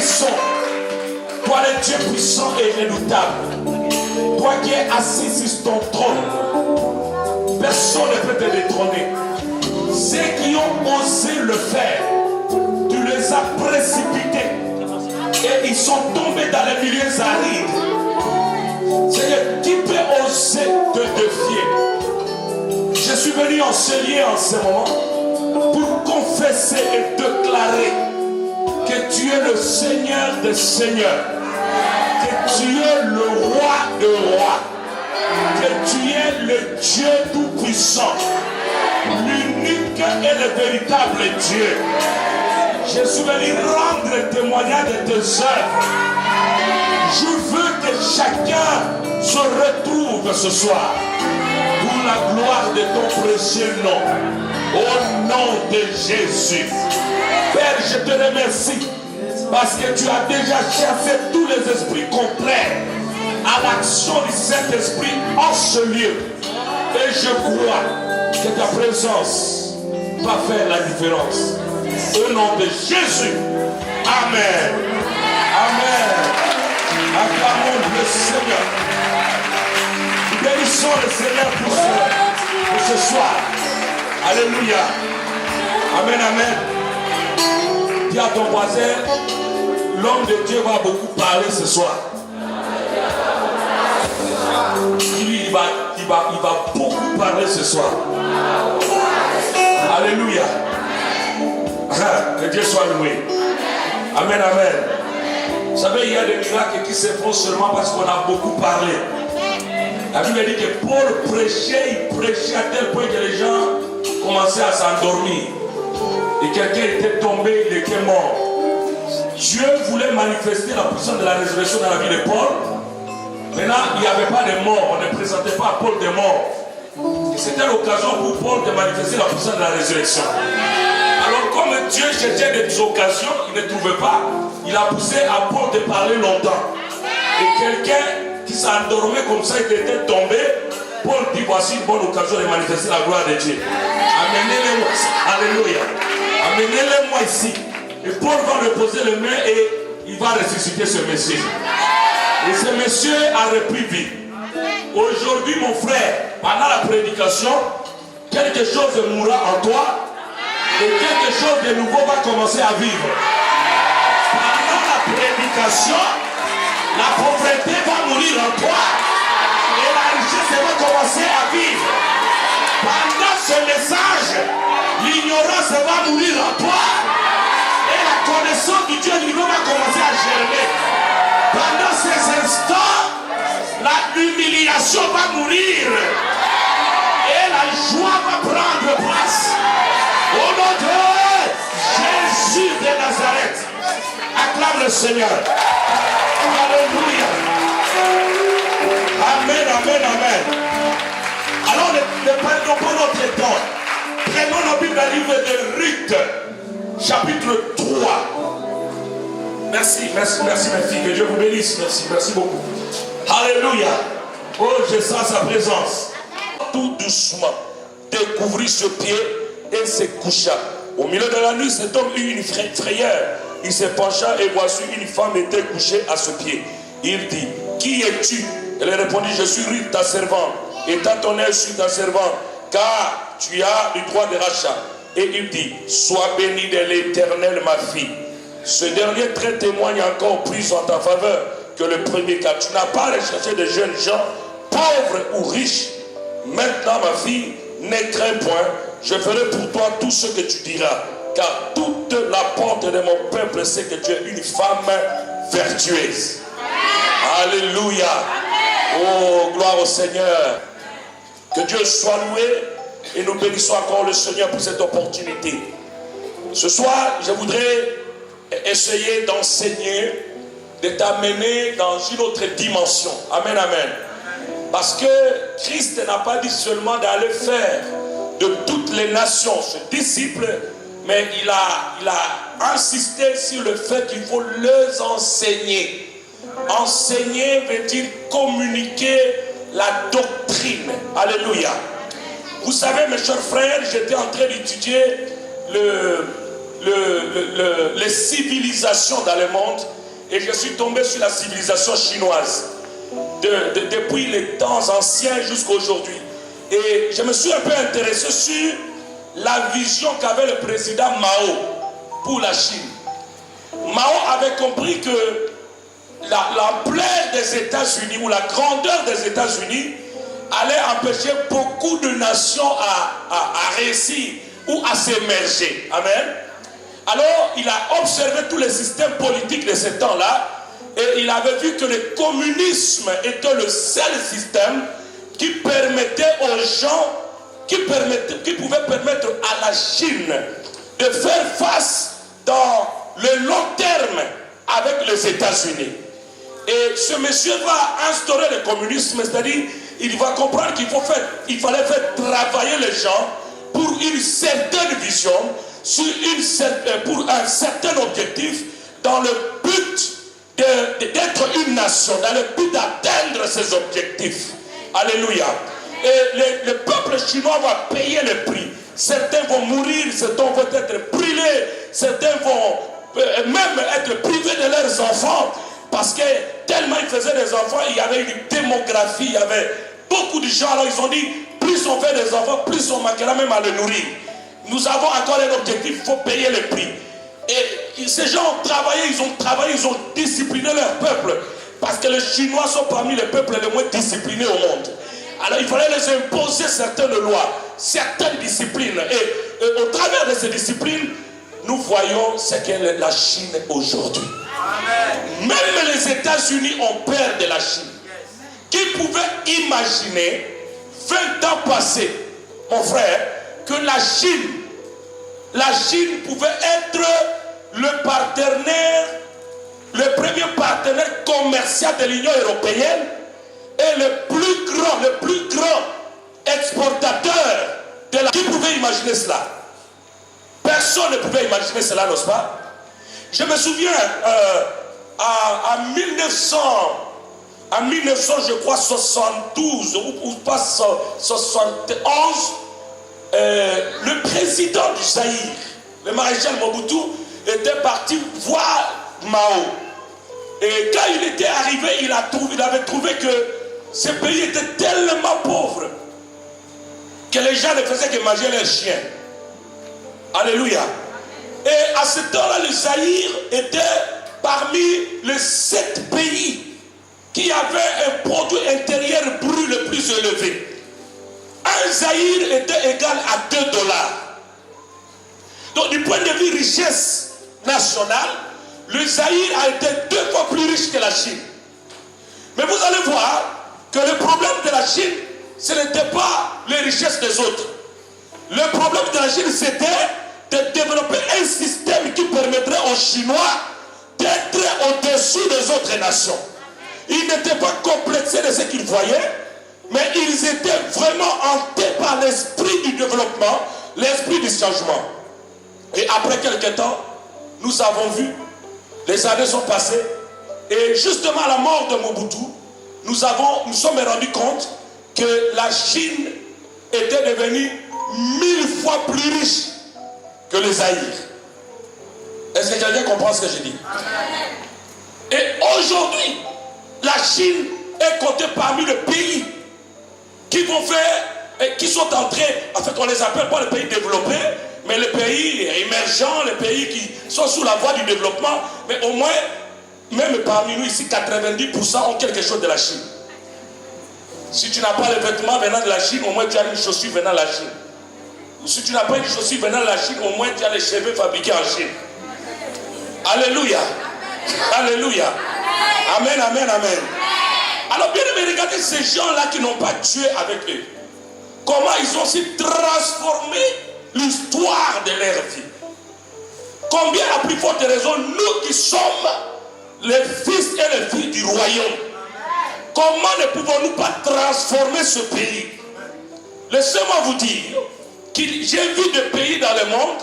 bénissons. Toi le Dieu puissant et redoutable. Toi qui es assis sur ton trône. Personne ne peut te détrôner. Ceux qui ont osé le faire, tu les as précipités. Et ils sont tombés dans les milieux arides. Seigneur, qui peut oser te défier? Je suis venu en ce lieu en ce moment pour confesser et déclarer que tu es le Seigneur des Seigneurs, que tu es le Roi des Rois, que tu es le Dieu Tout-Puissant, l'unique et le véritable Dieu. Je suis venu rendre témoignage de tes œuvres. Je veux que chacun se retrouve ce soir pour la gloire de ton précieux nom. Au nom de Jésus. Père, je te remercie parce que tu as déjà chassé tous les esprits contraires à l'action du Saint-Esprit en ce lieu. Et je crois que ta présence va faire la différence. Au nom de Jésus. Amen. Amen. Acclamons le Seigneur. Bénissons le Seigneur pour ce soir. Alléluia. Amen, amen. Dis à ton voisin, l'homme de Dieu va beaucoup parler ce soir. Il va beaucoup parler ce soir. Alléluia. Que Dieu soit loué. Amen, amen. Vous savez, il y a des miracles qui se font seulement parce qu'on a beaucoup parlé. La Bible dit que Paul prêchait, il prêchait à tel point que les gens commençaient à s'endormir. Et quelqu'un était tombé, il était mort. Dieu voulait manifester la puissance de la résurrection dans la vie de Paul. Maintenant, il n'y avait pas de mort, on ne présentait pas à Paul des morts. Et c'était l'occasion pour Paul de manifester la puissance de la résurrection. Alors comme Dieu cherchait des occasions, il ne trouvait pas, il a poussé à Paul de parler longtemps. Et quelqu'un qui s'endormait comme ça, il était tombé, Paul dit voici une bonne occasion de manifester la gloire de Dieu. Amenez-le-moi ici. Alléluia. Amenez-le-moi ici. Et Paul va lui poser les mains et il va ressusciter ce monsieur. Et ce monsieur a repris vie. Aujourd'hui, mon frère, pendant la prédication, quelque chose mourra en toi. Et quelque chose de nouveau va commencer à vivre. Pendant la prédication, la pauvreté va mourir en toi. Et la richesse va commencer à vivre. Pendant ce message, l'ignorance va mourir en toi. Et la connaissance du Dieu vivant va commencer à germer. Pendant ces instants, l'humiliation va mourir. Et la joie va prendre place. Au nom de Jésus de Nazareth, acclame le Seigneur. Alléluia. Amen, amen, amen. Alors ne perdons pas notre temps. Prenons la Bible dans le livre de Ruth, chapitre 3. Merci mes filles, que Dieu vous bénisse. Merci beaucoup. Alléluia. Oh, je sens sa présence. Tout doucement, découvrit ce pied et se coucha. Au milieu de la nuit, cet homme eut une frayeur. Il se pencha et voici une femme était couchée à ses pieds. Il dit, qui es-tu? Elle répondit, je suis Ruth, ta servante. Et ta ton aide sur ta servante, car tu as le droit de rachat. Et il dit, sois bénie de l'Éternel, ma fille. Ce dernier trait témoigne encore plus en ta faveur que le premier, car tu n'as pas recherché de jeunes gens, pauvres ou riches. Maintenant, ma fille, ne crains point, je ferai pour toi tout ce que tu diras, car toute la porte de mon peuple sait que tu es une femme vertueuse. Alléluia. Oh, gloire au Seigneur. Que Dieu soit loué et nous bénissons encore le Seigneur pour cette opportunité. Ce soir, je voudrais essayer d'enseigner, de t'amener dans une autre dimension. Amen, amen. Parce que Christ n'a pas dit seulement d'aller faire de toutes les nations ce disciple, mais il a insisté sur le fait qu'il faut les enseigner. Enseigner veut dire communiquer la doctrine. Alléluia. Vous savez, mes chers frères, j'étais en train d'étudier les civilisations dans le monde. et je suis tombé sur la civilisation chinoise depuis les temps anciens jusqu'à aujourd'hui. Et je me suis un peu intéressé sur la vision qu'avait le président Mao pour la Chine. Mao avait compris que l'ampleur des États-Unis ou la grandeur des États-Unis allait empêcher beaucoup de nations à réussir ou à s'émerger. Amen. Alors, il a observé tous les systèmes politiques de ce temps-là et il avait vu que le communisme était le seul système qui permettait aux gens, qui pouvait permettre à la Chine de faire face dans le long terme avec les États-Unis. Et ce monsieur va instaurer le communisme, c'est-à-dire il va comprendre qu'il fallait faire travailler les gens pour une certaine vision, pour un certain objectif, dans le but d'être une nation, dans le but d'atteindre ces objectifs. Alléluia. Et le peuple chinois va payer le prix. Certains vont mourir, certains vont être brûlés, certains vont même être privés de leurs enfants, parce que tellement ils faisaient des enfants, il y avait une démographie, il y avait beaucoup de gens. Alors ils ont dit, plus on fait des enfants, plus on manquera même à les nourrir. Nous avons encore un objectif, il faut payer le prix. Et ces gens ont travaillé, ils ont discipliné leur peuple, parce que les Chinois sont parmi les peuples les moins disciplinés au monde. Alors il fallait les imposer certaines lois, certaines disciplines. Et au travers de ces disciplines, nous voyons ce qu'est la Chine aujourd'hui. Même les États-Unis ont peur de la Chine. Qui pouvait imaginer, 20 ans passés, mon frère, que la Chine pouvait être le partenaire, le premier partenaire commercial de l'Union européenne et le plus grand exportateur de la... Qui pouvait imaginer cela? Personne ne pouvait imaginer cela, n'est-ce pas? Je me souviens, en 1900, je crois, 72 ou pas 71, le président du Zaïre, le maréchal Mobutu, était parti voir Mao. Et quand il était arrivé, il avait trouvé que ce pays était tellement pauvre que les gens ne faisaient que manger leurs chiens. Alléluia. Et à ce temps-là, le Zaïre était parmi les 7 pays qui avaient un produit intérieur brut le plus élevé. Un Zaïre était égal à $2. Donc du point de vue richesse nationale, le Zaïre a été 2 fois plus riche que la Chine. Mais vous allez voir que le problème de la Chine, ce n'était pas les richesses des autres. Le problème de la Chine, c'était de développer un système qui permettrait aux Chinois d'être au-dessus des autres nations. Ils n'étaient pas complexés de ce qu'ils voyaient, mais ils étaient vraiment hantés par l'esprit du développement, l'esprit du changement. Et après quelques temps, nous avons vu, les années sont passées, et justement à la mort de Mobutu, nous sommes rendus compte que la Chine était devenue 1000 fois plus riche que le Zaïre. Est-ce que quelqu'un comprend ce que je dis? Et aujourd'hui, la Chine est comptée parmi les pays qui vont faire, et qui sont en train, en fait on les appelle pas les pays développés, mais les pays émergents, les pays qui sont sous la voie du développement, mais au moins, même parmi nous ici, 90% ont quelque chose de la Chine. Si tu n'as pas les vêtements venant de la Chine, au moins tu as une chaussure venant de la Chine. Ou si tu n'as pas une chaussure venant de la Chine, au moins tu as les cheveux fabriqués en Chine. Alléluia. Alléluia. Amen, amen, amen. Alors bien aimé, regardez ces gens-là qui n'ont pas tué avec eux. Comment ils ont aussi transformé l'histoire de leur vie. Combien à plus forte raison, nous qui sommes les fils et les filles du royaume, comment ne pouvons-nous pas transformer ce pays? Laissez-moi vous dire que j'ai vu des pays dans le monde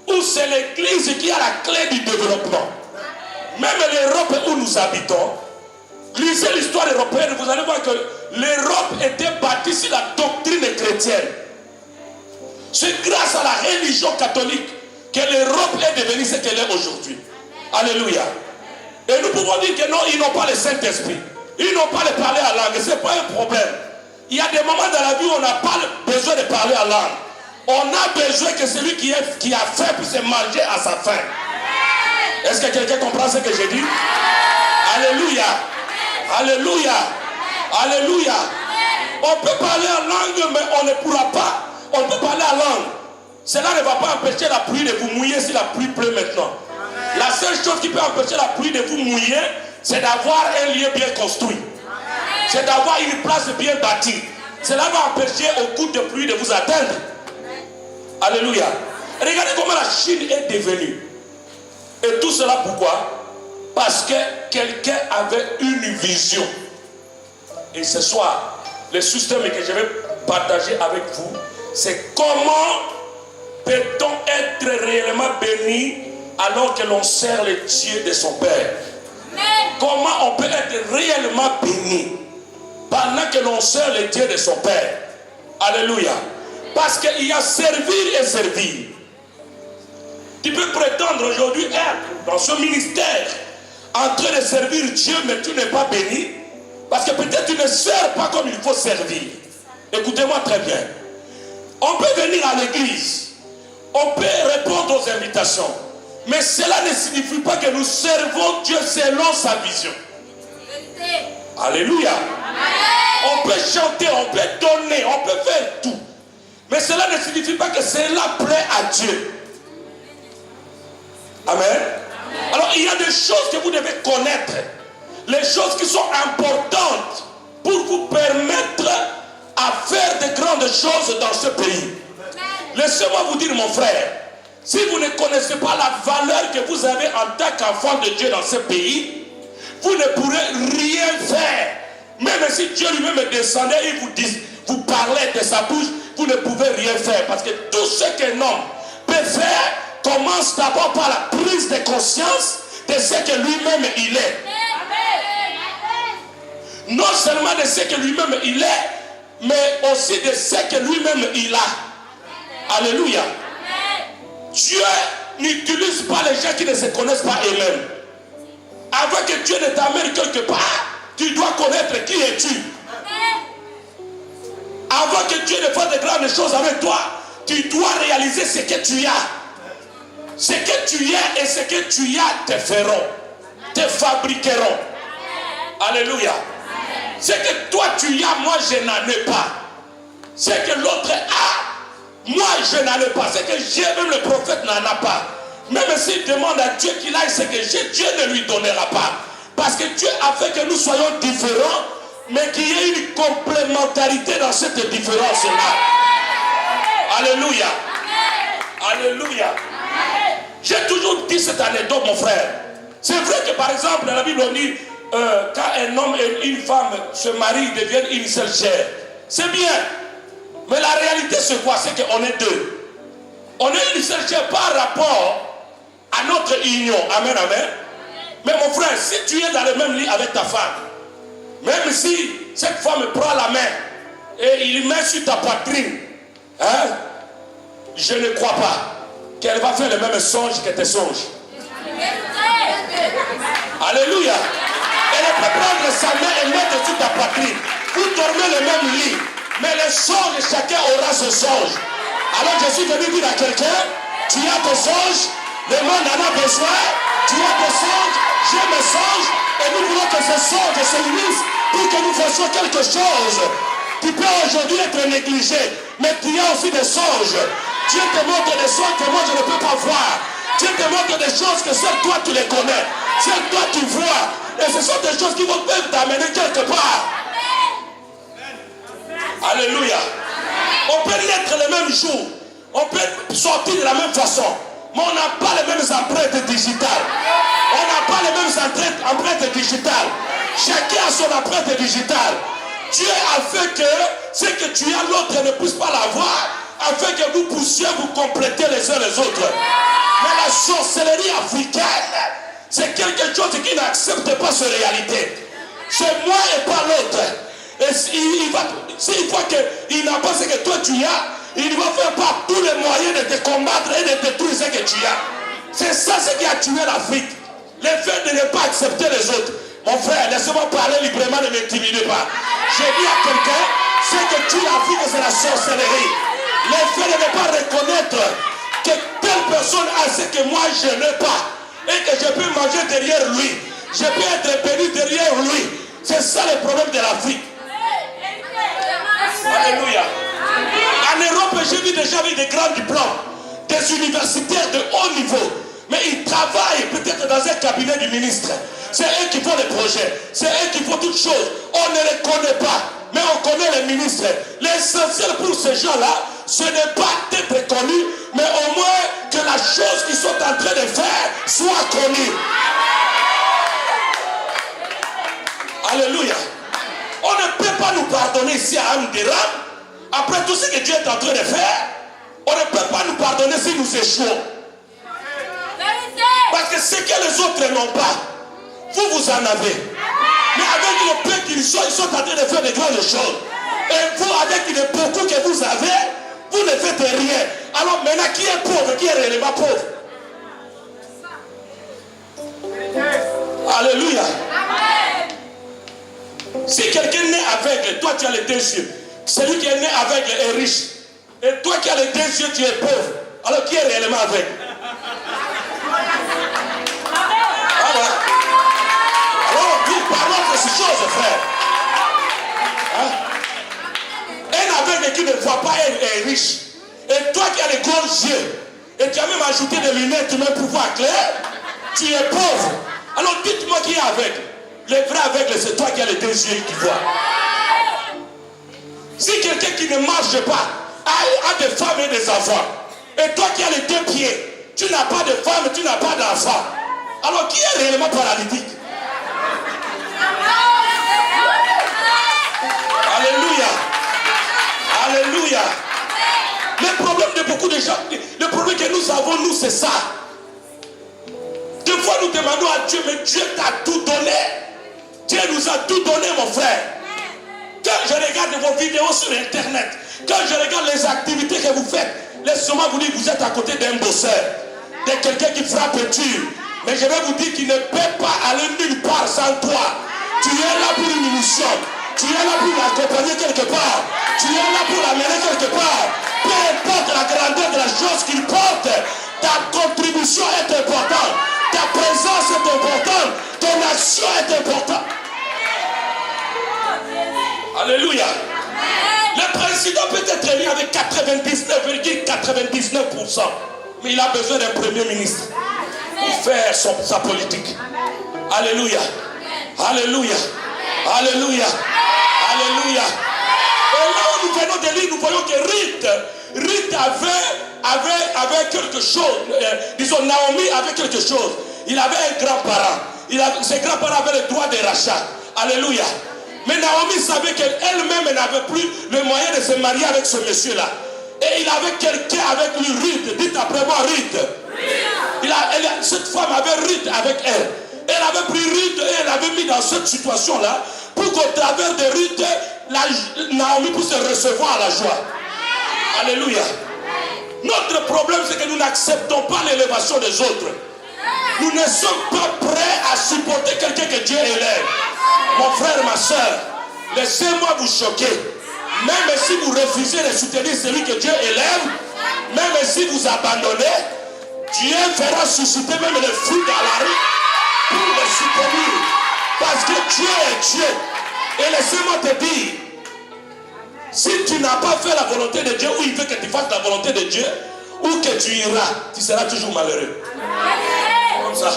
où c'est l'église qui a la clé du développement. Même l'Europe où nous habitons, lisez l'histoire européenne, vous allez voir que l'Europe était bâtie sur la doctrine chrétienne. C'est grâce à la religion catholique que l'Europe est devenue ce qu'elle est aujourd'hui. Alléluia. Et nous pouvons dire que non, ils n'ont pas le Saint-Esprit. Ils n'ont pas le parler en langue. Ce n'est pas un problème. Il y a des moments dans la vie où on n'a pas besoin de parler en langue. On a besoin que celui qui a faim puisse manger à sa faim. Est-ce que quelqu'un comprend ce que je dis? Alléluia. Alléluia. Alléluia. On peut parler en langue, mais on ne pourra pas. On peut parler en langue. Cela ne va pas empêcher la pluie de vous mouiller si la pluie pleut maintenant. La seule chose qui peut empêcher la pluie de vous mouiller, c'est d'avoir un lieu bien construit. C'est d'avoir une place bien bâtie. Cela va empêcher au coup de pluie de vous atteindre. Alléluia. Regardez comment la Chine est devenue. Et tout cela pourquoi? Parce que quelqu'un avait une vision. Et ce soir, le système que je vais partager avec vous, c'est comment peut-on être réellement béni alors que l'on sert le Dieu de son Père? Comment on peut être réellement béni pendant que l'on sert le Dieu de son Père? Alléluia. Parce qu'il y a servir et servir. Tu peux prétendre aujourd'hui être dans ce ministère en train de servir Dieu, mais tu n'es pas béni. Parce que peut-être tu ne sers pas comme il faut servir. Écoutez-moi très bien. On peut venir à l'église. On peut répondre aux invitations. Mais cela ne signifie pas que nous servons Dieu selon sa vision. Alléluia. On peut chanter, on peut donner, on peut faire tout. Mais cela ne signifie pas que cela plaît à Dieu. Amen. Alors il y a des choses que vous devez connaître. Les choses qui sont importantes pour vous permettre à faire de grandes choses dans ce pays. Laissez-moi vous dire, mon frère, si vous ne connaissez pas la valeur que vous avez en tant qu'enfant de Dieu dans ce pays, vous ne pourrez rien faire. Même si Dieu lui-même descendait et vous parlait de sa bouche, vous ne pouvez rien faire. Parce que tout ce qu'un homme peut faire commence d'abord par la prise de conscience de ce que lui-même il est. Non seulement de ce que lui-même il est, mais aussi de ce que lui-même il a. Alléluia. Dieu n'utilise pas les gens qui ne se connaissent pas eux-mêmes. Avant que Dieu ne t'amène quelque part, tu dois connaître qui es-tu. Avant que Dieu ne fasse de grandes choses avec toi, tu dois réaliser ce que tu as. Ce que tu es et ce que tu as te feront, te fabriqueront. Alléluia. Ce que toi tu as, moi je n'en ai pas. Ce que l'autre a, moi je n'en ai pas. Ce que j'ai, même le prophète n'en a pas. Même s'il demande à Dieu qu'il aille ce que j'ai, Dieu ne lui donnera pas. Parce que Dieu a fait que nous soyons différents, mais qu'il y ait une complémentarité dans cette différence-là. Alléluia. Alléluia. J'ai toujours dit cette anecdote, mon frère. C'est vrai que par exemple, dans la Bible on dit, quand un homme et une femme se marient, ils deviennent une seule chair. C'est bien. Mais la réalité c'est quoi? C'est qu'on est deux. On est une seule chair par rapport à notre union. Amen, amen. Mais mon frère, si tu es dans le même lit avec ta femme, même si cette femme prend la main et il met sur ta poitrine, hein, je ne crois pas qu'elle va faire le même songe que tes songes. Alléluia. Elle peut prendre sa main et mettre sur ta poitrine. Vous dormez le même lit, mais le songe, chacun aura ce songe. Alors je suis venu dire à quelqu'un, tu as tes songes, le monde en a besoin, tu as tes songes, j'ai mes songes, et nous voulons que ces songes se unissent pour que nous fassions quelque chose. Tu peux aujourd'hui être négligé, mais tu as aussi des songes. Dieu te montre des songes que moi je ne peux pas voir. Dieu te montre des choses que seul toi tu les connais, seul toi tu vois. Et ce sont des choses qui vont même t'amener quelque part. Alléluia. On peut naître le même jour, on peut sortir de la même façon, mais on n'a pas les mêmes empreintes digitales. On n'a pas les mêmes empreintes digitales. Chacun a son empreinte digitale. Dieu a fait que ce que tu as, l'autre ne puisse pas l'avoir, afin que vous puissiez vous compléter les uns les autres. Mais la sorcellerie africaine, c'est quelque chose qui n'accepte pas cette réalité. C'est moi et pas l'autre. Et s'il voit qu'il n'a pas ce que toi tu as, il va faire par tous les moyens de te combattre et de détruire ce que tu as. C'est ça ce qui a tué l'Afrique. Le fait de ne pas accepter les autres. Mon frère, laissez-moi parler librement, ne m'intimidez pas. J'ai dit à quelqu'un, c'est que tu as vu que c'est la sorcellerie. Le fait de ne pas reconnaître que telle personne a ce que moi je n'ai pas et que je peux manger derrière lui, je peux être béni derrière lui. C'est ça le problème de l'Afrique. Alléluia. En Europe, j'ai vu déjà des grands diplômes, des universitaires de haut niveau, mais ils travaillent peut-être dans un cabinet du ministre. C'est eux qui font les projets, c'est eux qui font toutes choses. On ne les connaît pas, mais on connaît les ministres. L'essentiel pour ces gens-là, ce n'est pas d'être connu, mais au moins que la chose qu'ils sont en train de faire soit connue. Alléluia. On ne peut pas nous pardonner ici à Amdiram. Après tout ce que Dieu est en train de faire, on ne peut pas nous pardonner si nous échouons. Parce que ce que les autres n'ont pas, vous en avez. Mais avec le peu qu'ils sont, ils sont en train de faire de grandes choses. Et vous, avec le beaucoup que vous avez, vous ne faites rien. Alors maintenant, qui est pauvre, qui est réellement pauvre? Alléluia. Si quelqu'un est né aveugle, toi tu as les deux yeux. Celui qui est né aveugle est riche. Et toi qui as les deux yeux, tu es pauvre. Alors qui est réellement aveugle? Ah ouais. Alors parlons de ces choses, frère. Hein? Un aveugle qui ne voit pas est riche. Et toi qui as les gros yeux, et tu as même ajouté des lunettes même pour voir clair, tu es pauvre. Alors dites-moi qui est aveugle. Le vrai aveugle, c'est toi qui as les deux yeux qui voient. Si quelqu'un qui ne marche pas a des femmes et des enfants, et toi qui as les deux pieds, tu n'as pas de femme, tu n'as pas d'enfant, alors qui est réellement paralytique? Alléluia. Alléluia. Le problème de beaucoup de gens, le problème que nous avons, nous, c'est ça. Des fois, nous demandons à Dieu, mais Dieu t'a tout donné. Dieu nous a tout donné, mon frère. Quand je regarde vos vidéos sur Internet, quand je regarde les activités que vous faites, laissez-moi vous dire que vous êtes à côté d'un bosseur, de quelqu'un qui frappe dur. Mais je vais vous dire qu'il ne peut pas aller nulle part sans toi. Tu es là pour une mission. Tu es là pour l'accompagner quelque part. Tu es là pour l'amener quelque part. Peu importe la grandeur de la chose qu'il porte, ta contribution est importante. Ta présence est importante. Ton action est importante. Alléluia. Le président peut être élu avec 99,99%. Mais il a besoin d'un premier ministre pour faire sa politique. Alléluia. Alléluia. Alléluia. Alléluia. Et là où nous venons de lire, nous voyons que Ruth avait quelque chose. Disons, Naomi avait quelque chose. Il avait un grand-parent. Ses grands-parents avaient le droit de rachat. Alléluia. Mais Naomi savait qu'elle-même n'avait plus le moyen de se marier avec ce monsieur-là. Et il avait quelqu'un avec lui, Ruth. Dites après moi, Ruth. Cette femme avait Ruth avec elle. Elle avait pris Ruth et elle avait mis dans cette situation-là pour qu'au travers de Ruth, Naomi puisse recevoir la joie. Alléluia. Notre problème, c'est que nous n'acceptons pas l'élévation des autres. Nous ne sommes pas prêts à supporter quelqu'un que Dieu élève. Mon frère, ma soeur, laissez-moi vous choquer. Même si vous refusez de soutenir celui que Dieu élève, même si vous abandonnez, Dieu fera susciter même les fruits dans la rue pour les soutenir. Parce que Dieu est Dieu. Et laissez-moi te dire, si tu n'as pas fait la volonté de Dieu, ou il veut que tu fasses la volonté de Dieu, où que tu iras, tu seras toujours malheureux. Comme ça.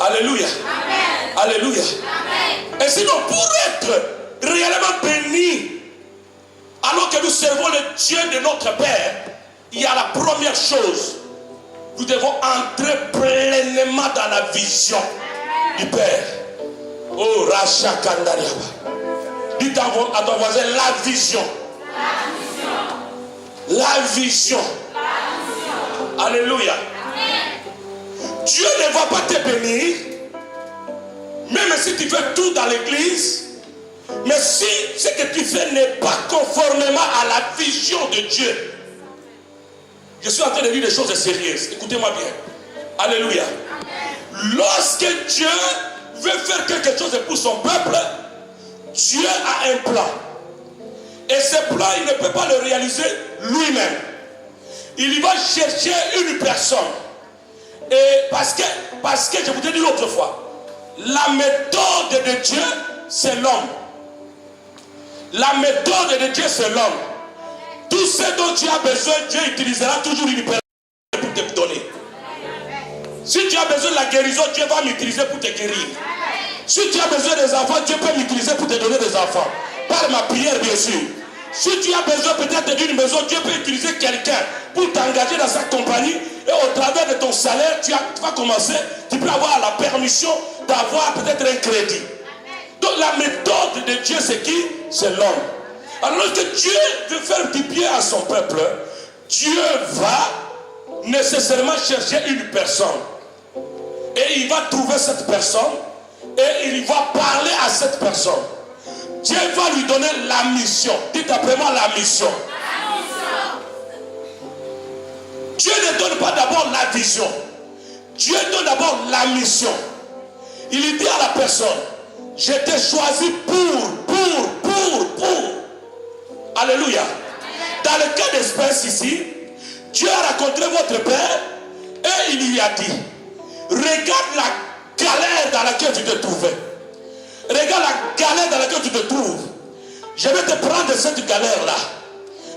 Alléluia. Alléluia. Et sinon, pour être réellement béni, alors que nous servons le Dieu de notre Père, il y a la première chose. Nous devons entrer pleinement dans la vision du Père. Oh, Racha Kandariaba. Dites à ton voisin, la vision. La vision. Alléluia. Dieu ne va pas te bénir, même si tu fais tout dans l'église, mais si ce que tu fais n'est pas conformément à la vision de Dieu. Je suis en train de dire des choses sérieuses. Écoutez-moi bien. Alléluia. Lorsque Dieu veut faire quelque chose pour son peuple, Dieu a un plan. Et ce plan, il ne peut pas le réaliser lui-même. Il va chercher une personne. Et parce que je vous ai dit l'autre fois, la méthode de Dieu, c'est l'homme. La méthode de Dieu, c'est l'homme. Tout ce dont tu as besoin, Dieu utilisera toujours une personne pour te donner. Si tu as besoin de la guérison, Dieu va m'utiliser pour te guérir. Si tu as besoin des enfants, Dieu peut m'utiliser pour te donner des enfants. Par ma prière, bien sûr. Si tu as besoin peut-être d'une maison, Dieu peut utiliser quelqu'un pour t'engager dans sa compagnie. Et au travers de ton salaire, tu vas commencer, tu peux avoir la permission d'avoir peut-être un crédit. Donc la méthode de Dieu, c'est qui? C'est l'homme. Alors lorsque Dieu veut faire du bien à son peuple, Dieu va nécessairement chercher une personne. Et il va trouver cette personne. Et il va parler à cette personne. Dieu va lui donner la mission. Dites après moi la mission. Dieu ne donne pas d'abord la vision. Dieu donne d'abord la mission. Il dit à la personne, je t'ai choisi pour. Alléluia. Dans le cas d'espèce ici, Dieu a rencontré votre père et il lui a dit, regarde la galère dans laquelle tu te trouvais. Regarde la galère dans laquelle tu te trouves. Je vais te prendre de cette galère-là.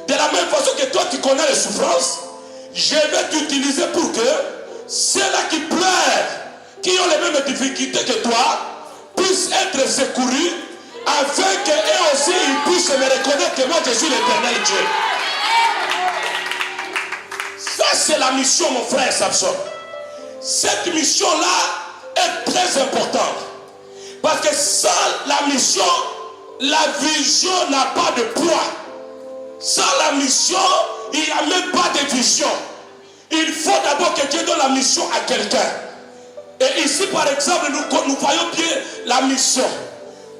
De la même façon que toi, tu connais les souffrances, je vais t'utiliser pour que ceux-là qui pleurent, qui ont les mêmes difficultés que toi, puissent être secourus, afin qu'eux aussi, ils puissent me reconnaître que moi, je suis l'éternel Dieu. Ça, c'est la mission, mon frère Samson. Cette mission-là est très importante. Parce que sans la mission, la vision n'a pas de poids. Sans la mission, il n'y a même pas de vision. Il faut d'abord que Dieu donne la mission à quelqu'un. Et ici, par exemple, nous voyons bien la mission.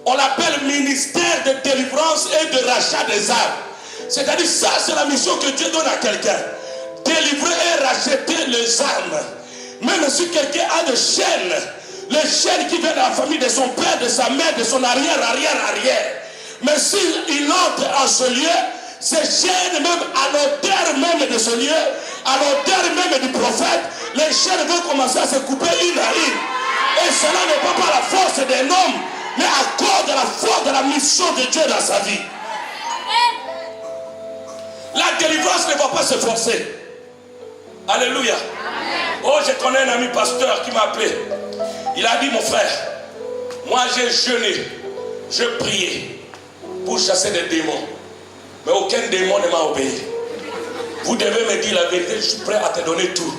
On l'appelle ministère de délivrance et de rachat des âmes. C'est-à-dire, ça, c'est la mission que Dieu donne à quelqu'un. Délivrer et racheter les âmes. Même si quelqu'un a des chaînes, les chaînes qui viennent de la famille de son père, de sa mère, de son arrière. Mais s'il entre en ce lieu, ces chaînes, même à l'auteur même de ce lieu, à l'auteur même du prophète, les chaînes vont commencer à se couper une à une. Et cela n'est pas par la force d'un homme, mais à cause de la force de la mission de Dieu dans sa vie. La délivrance ne va pas se forcer. Alléluia. Oh, je connais un ami pasteur qui m'a appelé. Il a dit, mon frère, moi j'ai jeûné, j'ai prié pour chasser des démons. Mais aucun démon ne m'a obéi. Vous devez me dire la vérité, je suis prêt à te donner tout.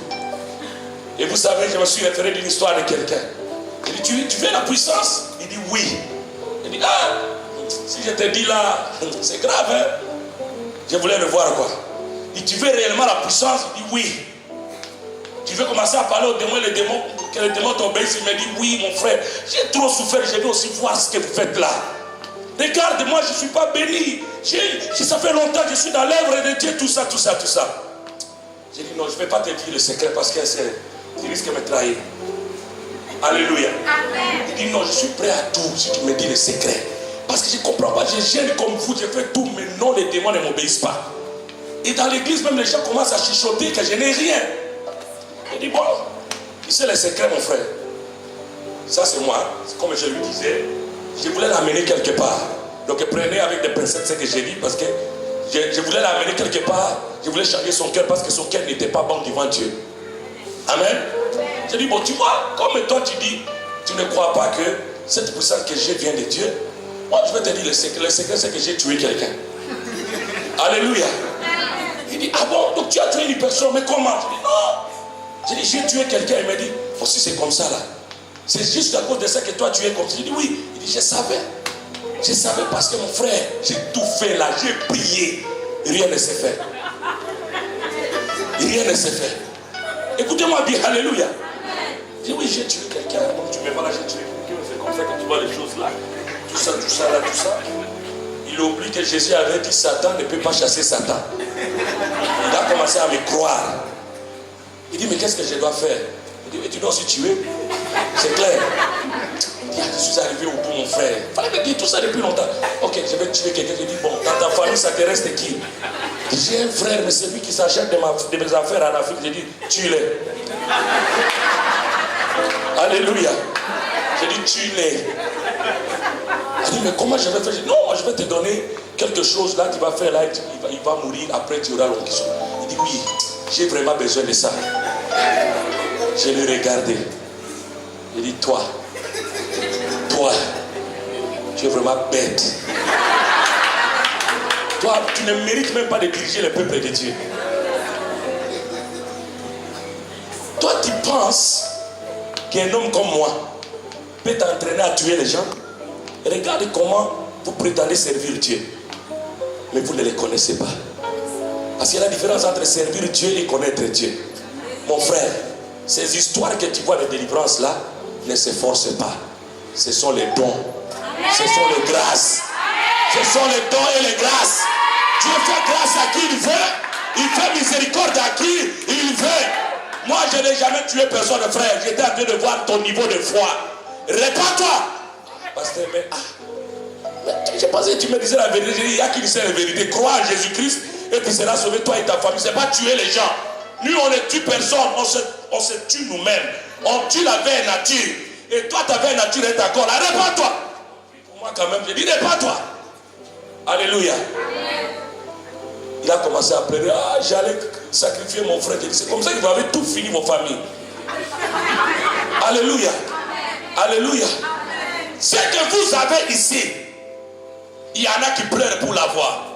Et vous savez, je me suis référé d'une histoire de quelqu'un. Il dit, tu veux la puissance? Il dit oui. Il dit, ah, si je te dis là, c'est grave, hein? Je voulais le voir quoi. Il dit, tu veux réellement la puissance? Il dit oui. Tu veux commencer à parler aux démons, que les démons t'obéissent? Il me dit, oui mon frère, j'ai trop souffert, je veux aussi voir ce que vous faites là. Regarde, moi je ne suis pas béni. Ça fait longtemps que je suis dans l'œuvre de Dieu, tout ça. J'ai dit non, je ne vais pas te dire le secret parce que tu risques de me trahir. Alléluia. Amen. Il dit non, je suis prêt à tout si tu me dis le secret. Parce que je ne comprends pas, je gêne comme vous, je fais tout, mais non, les démons ne m'obéissent pas. Et dans l'église, même les gens commencent à chuchoter que je n'ai rien. Il dit bon, c'est le secret mon frère. Ça c'est moi, c'est comme je lui disais. Je voulais l'amener quelque part. Donc prenez avec des pincettes ce que j'ai dit parce que je voulais l'amener quelque part. Je voulais changer son cœur parce que son cœur n'était pas bon devant Dieu. Amen. J'ai dit, bon tu vois, comme toi tu dis, tu ne crois pas que cette puissance que j'ai vient de Dieu. Moi je vais te dire le secret. Le secret c'est que j'ai tué quelqu'un. Alléluia. Il dit, ah bon, donc tu as tué une personne, mais comment? Je dis, non. J'ai dit, j'ai tué quelqu'un. Il m'a dit, aussi c'est comme ça là. C'est juste à cause de ça que toi tu es comme ça. J'ai dit oui. Il dit je savais. Je savais parce que mon frère, j'ai tout fait là. J'ai prié. Rien ne s'est fait. Rien ne s'est fait. Écoutez-moi bien. Alléluia. J'ai dit oui, j'ai tué quelqu'un. Donc tu me vois là, j'ai tué quelqu'un. C'est comme ça que tu vois les choses là. Tout ça, tout ça. Il oublie que Jésus avait dit Satan ne peut pas chasser Satan. Il a commencé à me croire. Il dit mais qu'est-ce que je dois faire? Il dit mais tu dois aussi tuer. C'est clair. Je suis arrivé au bout, mon frère. Il fallait me dire tout ça depuis longtemps. Ok, je vais tuer quelqu'un. Je dis, bon, dans ta famille, ça te reste qui? J'ai un frère, mais c'est lui qui s'achète de mes affaires en Afrique. J'ai dit, tue-les. Alléluia. J'ai dit, tue-les. Il dit, mais comment je vais faire? J'ai dit, non, je vais te donner quelque chose là, tu vas faire là, il va mourir, après tu auras l'onction. Il dit, oui, j'ai vraiment besoin de ça. Je l'ai regardé. Il dit, toi, tu es vraiment bête. Toi, tu ne mérites même pas de diriger le peuple de Dieu. Toi, tu penses qu'un homme comme moi peut t'entraîner à tuer les gens? Regarde comment vous prétendez servir Dieu, mais vous ne les connaissez pas. Parce qu'il y a la différence entre servir Dieu et connaître Dieu. Mon frère, ces histoires que tu vois de délivrance là, ne se forcent pas. Ce sont les dons. Ce sont les grâces. Ce sont les dons et les grâces. Dieu fait grâce à qui il veut. Il fait miséricorde à qui il veut. Moi, je n'ai jamais tué personne, frère. J'étais en train de voir ton niveau de foi. Répands-toi. Pasteur, mais je pensais que tu me disais la vérité. J'ai dit, il y a qui sait la vérité. Crois en Jésus-Christ et tu seras sauvé, toi et ta famille. Ce n'est pas tuer les gens. Nous, on ne tue personne. On se tue nous-mêmes. On tue la vieille nature. Et toi, ta vieille nature est encore là. Répands-toi. Pour moi, quand même, j'ai dit, répands-toi. Alléluia. Il a commencé à pleurer. Ah, j'allais sacrifier mon frère. C'est comme ça que vous avez tout fini, vos familles. Alléluia. Alléluia. Ce que vous avez ici, il y en a qui pleurent pour l'avoir,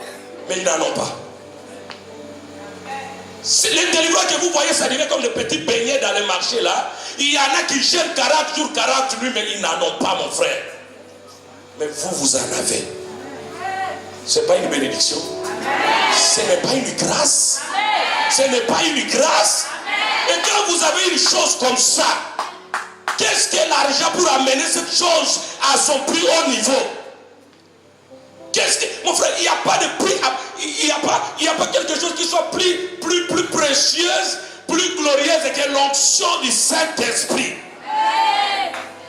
mais ils n'en ont pas. Les délivrants que vous voyez, ça devient comme des petits beignets dans les marchés là. Il y en a qui gênent 40 jours, 40 nuits, mais ils n'en ont pas, mon frère. Mais vous en avez. Ce n'est pas une bénédiction. Ce n'est pas une grâce. Ce n'est pas une grâce. Et quand vous avez une chose comme ça, qu'est-ce que l'argent pour amener cette chose à son plus haut niveau? Qu'est-ce que, mon frère, il n'y a pas de prix, il n'y a pas quelque chose qui soit plus précieuse, plus glorieuse que l'onction du Saint-Esprit.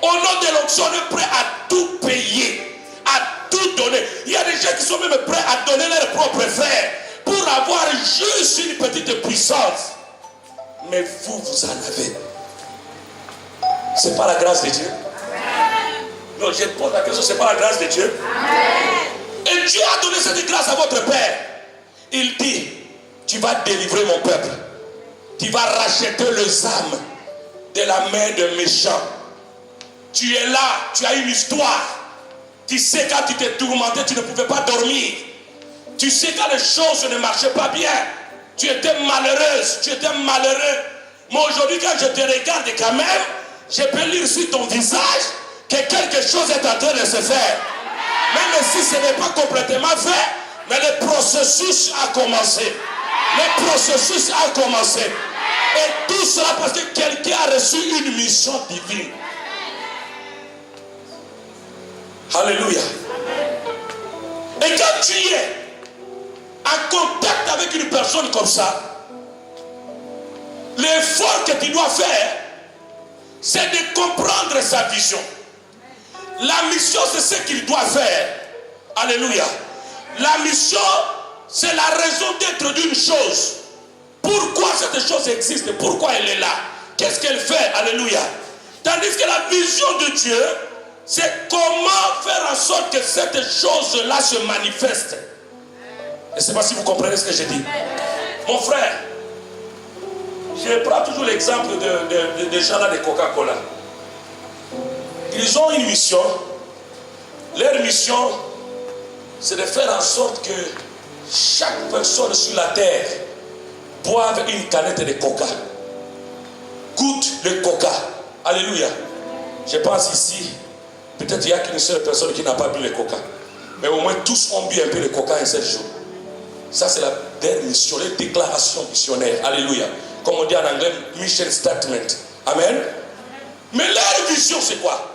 Au nom de l'onction, on est prêt à tout payer, à tout donner. Il y a des gens qui sont même prêts à donner leurs propres frères pour avoir juste une petite puissance. Mais vous en avez. C'est pas la grâce de Dieu. Non, je pose la question, c'est pas la grâce de Dieu. Et Dieu a donné cette grâce à votre Père. Il dit, tu vas délivrer mon peuple. Tu vas racheter les âmes de la main de méchants. Tu es là, tu as une histoire. Tu sais quand tu t'es tourmenté, tu ne pouvais pas dormir. Tu sais quand les choses ne marchaient pas bien. Tu étais malheureuse, tu étais malheureux. Mais aujourd'hui, quand je te regarde quand même, je peux lire sur ton visage que quelque chose est en train de se faire. Même si ce n'est pas complètement fait, mais le processus a commencé. Le processus a commencé. Et tout cela parce que quelqu'un a reçu une mission divine. Alléluia. Et quand tu es en contact avec une personne comme ça, l'effort que tu dois faire, c'est de comprendre sa vision. La mission, c'est ce qu'il doit faire. Alléluia. La mission, c'est la raison d'être d'une chose. Pourquoi cette chose existe? Pourquoi elle est là? Qu'est-ce qu'elle fait? Alléluia. Tandis que la vision de Dieu, c'est comment faire en sorte que cette chose-là se manifeste. Je ne sais pas si vous comprenez ce que je dis. Mon frère, je prends toujours l'exemple de gens-là de Coca-Cola. Ils ont une mission. Leur mission, c'est de faire en sorte que chaque personne sur la terre boive une canette de coca. Goûte le coca. Alléluia. Je pense ici, peut-être il n'y a qu'une seule personne qui n'a pas bu le coca. Mais au moins tous ont bu un peu le coca un seul jour. Ça c'est la dernière mission, les déclarations missionnaires. Alléluia. Comme on dit en anglais, mission statement. Amen. Mais leur vision c'est quoi?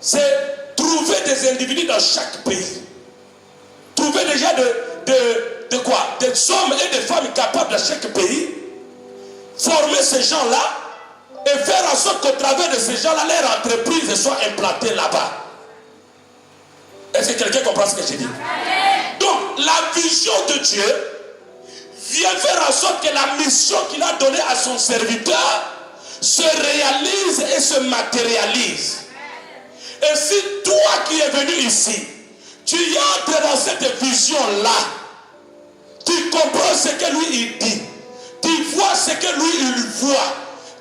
C'est trouver des individus dans chaque pays. Trouver déjà de quoi? Des hommes et des femmes capables dans chaque pays. Former ces gens-là et faire en sorte qu'au travers de ces gens-là, leur entreprise soit implantée là-bas. Est-ce que quelqu'un comprend ce que je dis? Donc, la vision de Dieu vient faire en sorte que la mission qu'il a donnée à son serviteur se réalise et se matérialise. Et si toi qui es venu ici, tu entres dans cette vision-là, tu comprends ce que lui il dit, tu vois ce que lui il voit,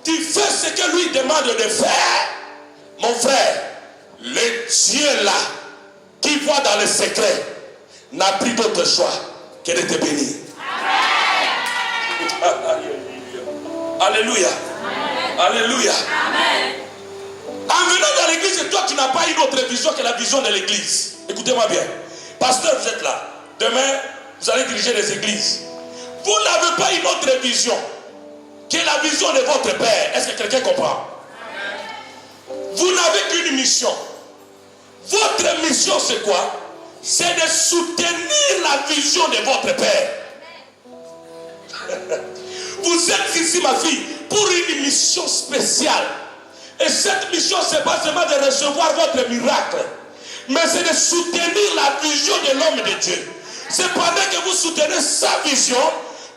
tu fais ce que lui demande de faire, mon frère, le Dieu là, qui voit dans le secret, n'a plus d'autre choix que de te bénir. Alléluia. Alléluia. Amen. En venant dans l'église, c'est toi qui n'as pas une autre vision que la vision de l'église. Écoutez-moi bien. Pasteur, vous êtes là. Demain, vous allez diriger les églises. Vous n'avez pas une autre vision que la vision de votre Père. Est-ce que quelqu'un comprend? Vous n'avez qu'une mission. Votre mission, c'est quoi? C'est de soutenir la vision de votre Père. Vous êtes ici, ma fille, pour une mission spéciale. Et cette mission, ce n'est pas seulement de recevoir votre miracle, mais c'est de soutenir la vision de l'homme de Dieu. C'est pendant que vous soutenez sa vision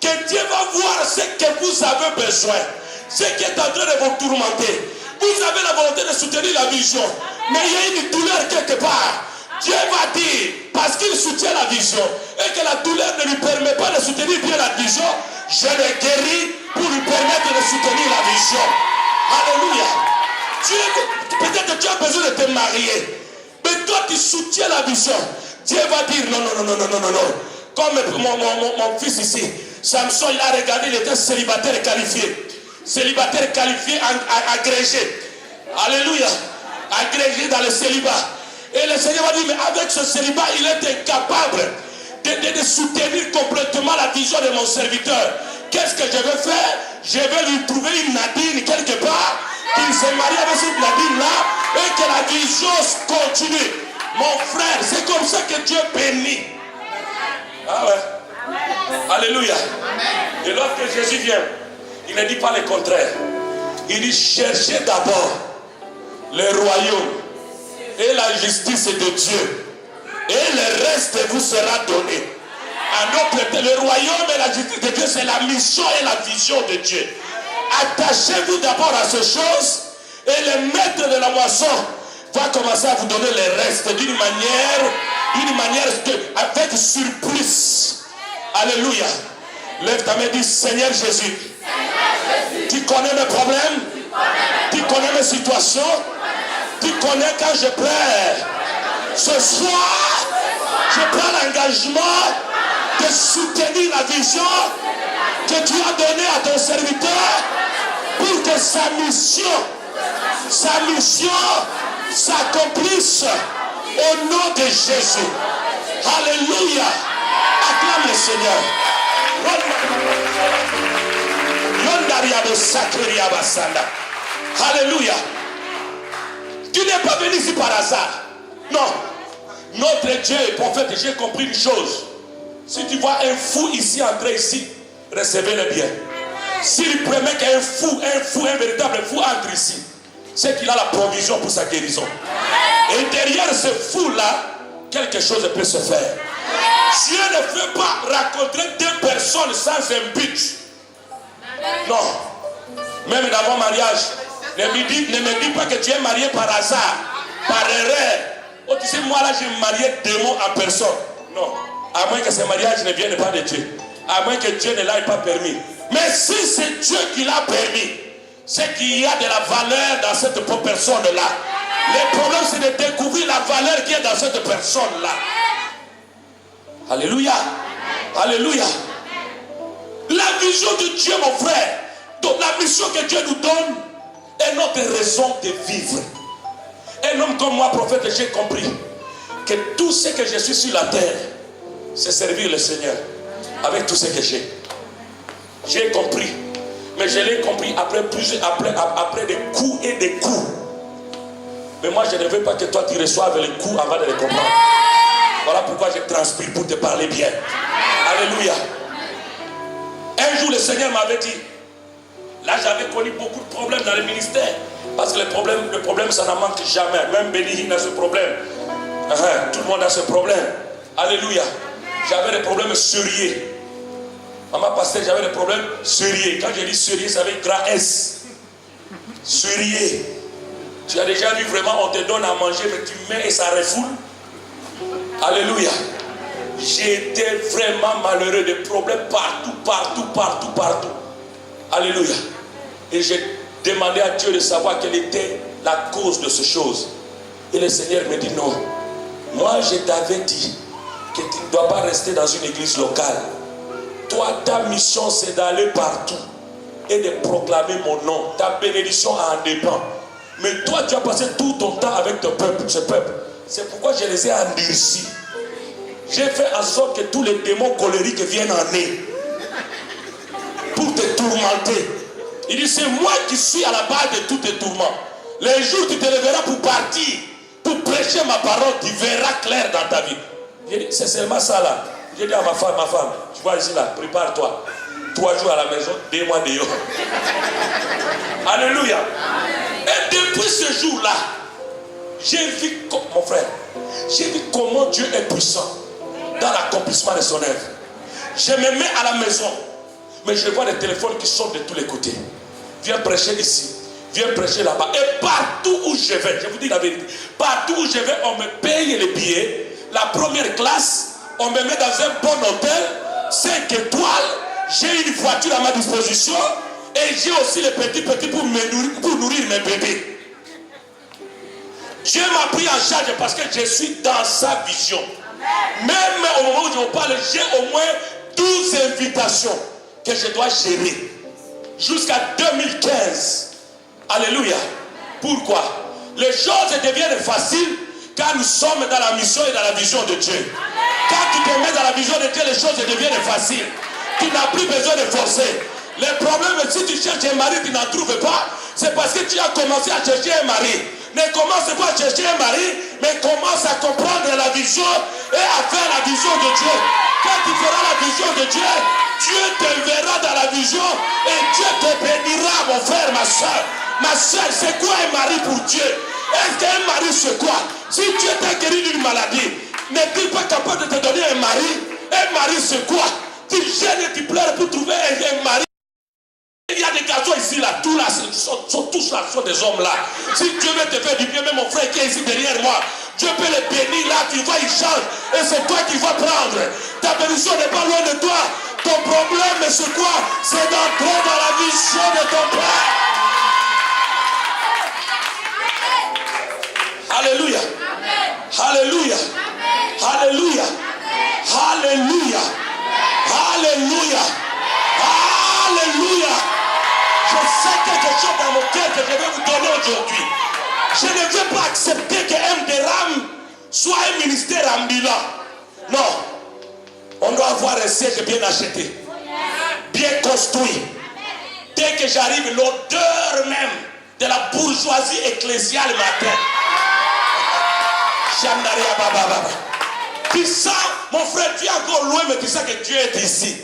que Dieu va voir ce que vous avez besoin, ce qui est en train de vous tourmenter. Vous avez la volonté de soutenir la vision, mais il y a une douleur quelque part. Dieu va dire, parce qu'il soutient la vision et que la douleur ne lui permet pas de soutenir bien la vision, je le guéris pour lui permettre de soutenir la vision. Alléluia. Peut-être que tu as besoin de te marier, mais toi tu soutiens la vision. Dieu va dire non. Comme mon fils ici, Samson, il a regardé, il était célibataire qualifié. Célibataire qualifié, agrégé. Alléluia. Agrégé dans le célibat. Et le Seigneur va dire, mais avec ce célibat, il est incapable de soutenir complètement la vision de mon serviteur. Qu'est-ce que je vais faire? Je vais lui trouver une Nadine quelque part, qu'il se marie avec cette Nadine-là, et que la vision continue. Mon frère, c'est comme ça que Dieu bénit. Ah ouais. Alléluia. Et lorsque Jésus vient, il ne dit pas le contraire. Il dit, cherchez d'abord le royaume et la justice de Dieu, et le reste vous sera donné. En d'autres termes, le royaume et la justice de Dieu, c'est la mission et la vision de Dieu. Attachez-vous d'abord à ces choses, et le maître de la moisson va commencer à vous donner le reste d'une manière avec surplus. Alléluia. Lève ta main et dis, Seigneur Jésus, tu connais mes problèmes, tu connais mes situations, tu connais quand je pleure. Ce soir, je prends l'engagement de soutenir la vision que tu as donnée à ton serviteur pour que sa mission s'accomplisse au nom de Jésus. Alléluia. Acclame le Seigneur. Alléluia. Tu n'es pas venu ici par hasard. Non. Notre Dieu est prophète. J'ai compris une chose. Si tu vois un fou ici entrer ici, recevez-le bien. S'il permet qu'un fou, un véritable fou entre ici, c'est qu'il a la provision pour sa guérison. Et derrière ce fou-là, quelque chose peut se faire. Dieu ne veut pas rencontrer deux personnes sans un but. Non. Même dans mon mariage, ne me dis pas que tu es marié par hasard, par erreur. Oh, tu sais, moi là, j'ai marié démon en personne. Non. À moins que ce mariage ne vienne pas de Dieu. À moins que Dieu ne l'ait pas permis. Mais si c'est Dieu qui l'a permis, c'est qu'il y a de la valeur dans cette personne-là. Le problème, c'est de découvrir la valeur qui est dans cette personne-là. Alléluia. Alléluia. La vision de Dieu, mon frère, donc la mission que Dieu nous donne est notre raison de vivre. Un homme comme moi, prophète, j'ai compris que tout ce que je suis sur la terre, c'est servir le Seigneur avec tout ce que j'ai. J'ai compris, mais je l'ai compris après des coups et des coups. Mais moi, je ne veux pas que toi tu reçoives les coups avant de les comprendre. Voilà pourquoi je transpire pour te parler bien. Alléluia. Un jour, le Seigneur m'avait dit, Là, j'avais connu beaucoup de problèmes dans le ministère. Parce que le problème, ça n'en manque jamais. Même Béni a ce problème. Tout le monde a ce problème. Alléluia. J'avais des problèmes sérieux. Maman pasteur, j'avais des problèmes sérieux. Quand je dis sérieux, ça veut dire grand S. Sérieux. Tu as déjà vu vraiment, on te donne à manger, mais tu mets et ça refoule. Alléluia. J'étais vraiment malheureux, des problèmes partout. Alléluia. Et j'ai demandé à Dieu de savoir quelle était la cause de ces choses. Et le Seigneur me dit non. Moi, je t'avais dit que tu ne dois pas rester dans une église locale. Toi, ta mission, c'est d'aller partout et de proclamer mon nom. Ta bénédiction en dépend. Mais toi, tu as passé tout ton temps avec ton peuple, ce peuple. C'est pourquoi je les ai endurcis. J'ai fait en sorte que tous les démons colériques viennent en eux pour te tourmenter. Il dit, c'est moi qui suis à la base de tous tes tourments. Les jours où tu te lèveras pour partir, pour prêcher ma parole, tu verras clair dans ta vie. J'ai dit, c'est seulement ça là. J'ai dit à ma femme, tu vois ici là, prépare-toi. 3 jours à la maison, 2 mois dehors. Alléluia. Et depuis ce jour-là, j'ai vu, mon frère, j'ai vu comment Dieu est puissant dans l'accomplissement de son œuvre. Je me mets à la maison, mais je vois les téléphones qui sonnent de tous les côtés. Viens prêcher ici, viens prêcher là-bas. Et partout où je vais, je vous dis la vérité, partout où je vais, on me paye les billets. La première classe, on me met dans un bon hôtel, 5 étoiles. J'ai une voiture à ma disposition et j'ai aussi les petits pour nourrir mes bébés. Dieu m'a pris en charge parce que je suis dans sa vision. Même au moment où je vous parle, j'ai au moins 12 invitations que je dois gérer jusqu'à 2015. Alléluia. Pourquoi? Les choses deviennent faciles quand nous sommes dans la mission et dans la vision de Dieu. Quand tu te mets dans la vision de Dieu, les choses deviennent faciles. Tu n'as plus besoin de forcer. Les problèmes, si tu cherches un mari, tu n'en trouves pas. C'est parce que tu as commencé à chercher un mari. Ne commence pas à chercher un mari, mais commence à comprendre la vision et à faire la vision de Dieu. Quand tu feras la vision de Dieu, Dieu te verra dans la vision et Dieu te bénira, mon frère, ma soeur. Ma soeur, c'est quoi un mari pour Dieu? Est-ce qu'un mari c'est quoi? Si Dieu t'a guéri d'une maladie, n'est-il pas capable de te donner un mari? Un mari c'est quoi? Tu gênes et tu pleures pour trouver un mari. Il y a des garçons ici, là, tous là, sont tous là, sont des hommes là. Si Dieu veut te faire du bien, même mon frère qui est ici derrière moi, Dieu peut les bénir là, tu vois, il change. Et c'est toi qui vas prendre. Ta bénédiction n'est pas loin de toi. Ton problème, c'est quoi? C'est d'entrer dans la vision de ton Père. Alléluia. Alléluia. Alléluia. Alléluia. Alléluia. Alléluia. Je sais quelque chose dans mon cœur que je vais vous donner aujourd'hui. Je ne veux pas accepter que MDRAM soit un ministère ambulant. Non. On doit avoir un siège bien acheté, bien construit. Dès que j'arrive, l'odeur même de la bourgeoisie ecclésiale m'atteint. Tu sens, mon frère, tu es encore loin, mais tu sais que Dieu est ici.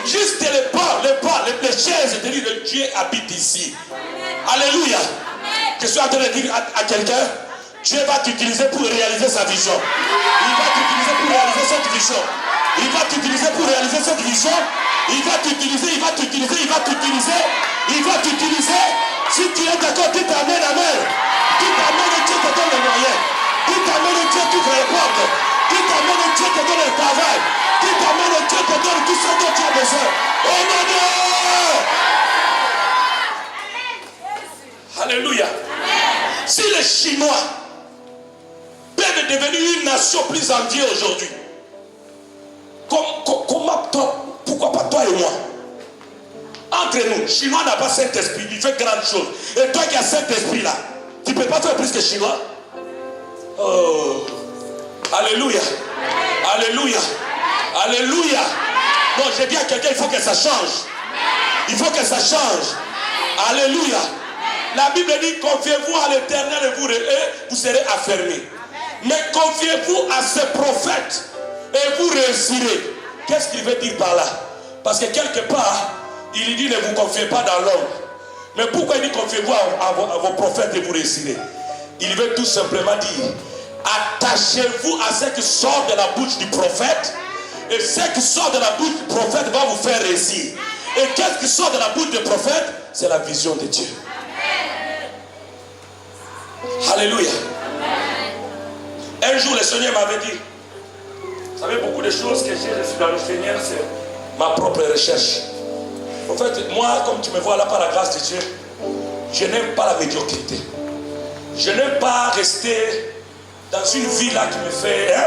Juste les chaises, te disent que Dieu habite ici. Alléluia. Je suis en train de dire à quelqu'un, Dieu va t'utiliser pour réaliser sa vision. Il va t'utiliser pour réaliser cette vision. Il va t'utiliser pour réaliser cette vision. Il va t'utiliser, il va t'utiliser, il va t'utiliser. Il va t'utiliser. Si tu es d'accord, tu t'amènes à mer. Tu t'amènes et Dieu te donne les moyens. Tu t'amènes et Dieu t'ouvre les portes. Tu t'amènes et Dieu te donne le travail. Tu t'amènes et Dieu te donne tout ce dont tu as besoin. Oh mon Dieu! Alléluia. Si les Chinois peuvent devenir une nation plus enviée aujourd'hui, pourquoi pas toi et moi? Entre nous, Chinois n'a pas Saint-Esprit, il fait grandes choses. Et toi qui as Saint-Esprit là, tu ne peux pas faire plus que Chinois? Oh, alléluia. Alléluia. Alléluia. Non, j'ai dit à quelqu'un, il faut que ça change. Il faut que ça change. Alléluia. La Bible dit, confiez-vous à l'Éternel et vous serez affermis. Mais confiez-vous à ce prophète et vous réussirez. Qu'est-ce qu'il veut dire par là? Parce que quelque part, Il lui dit, ne vous confiez pas dans l'homme. Mais pourquoi il dit, confiez-vous à vos prophètes et vous réussirez? Il veut tout simplement dire, attachez-vous à ce qui sort de la bouche du prophète. Et ce qui sort de la bouche du prophète va vous faire réussir. Et qu'est-ce qui sort de la bouche du prophète? C'est la vision de Dieu. Alléluia. Un jour, le Seigneur m'avait dit, vous savez, beaucoup de choses que j'ai reçues dans le Seigneur, c'est ma propre recherche. En fait, moi, comme tu me vois là par la grâce de Dieu, je n'aime pas la médiocrité. Je n'aime pas rester dans une vie là qui me fait... Hein?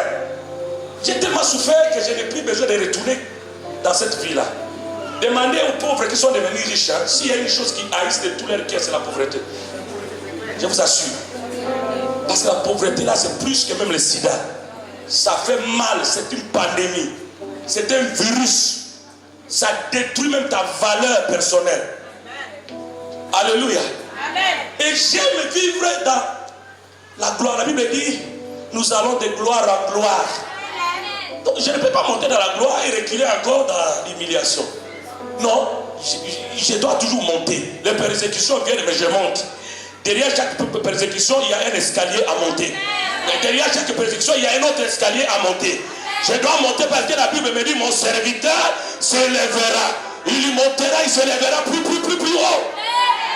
J'ai tellement souffert que je n'ai plus besoin de retourner dans cette vie là. Demandez aux pauvres qui sont devenus riches, hein, s'il y a une chose qui haïsse de tout leur cœur, c'est la pauvreté. Je vous assure. Parce que la pauvreté là, c'est plus que même le sida. Ça fait mal, c'est une pandémie. C'est un virus. Ça détruit même ta valeur personnelle. Alléluia. Et j'aime vivre dans la gloire. La Bible dit, nous allons de gloire en gloire. Donc je ne peux pas monter dans la gloire et reculer encore dans l'humiliation. Non, je dois toujours monter. Les persécutions viennent, mais je monte. Derrière chaque persécution, il y a un escalier à monter. Et derrière chaque persécution, il y a un autre escalier à monter. Je dois monter parce que la Bible me dit, mon serviteur se lèvera. Il montera, il se lèvera plus haut.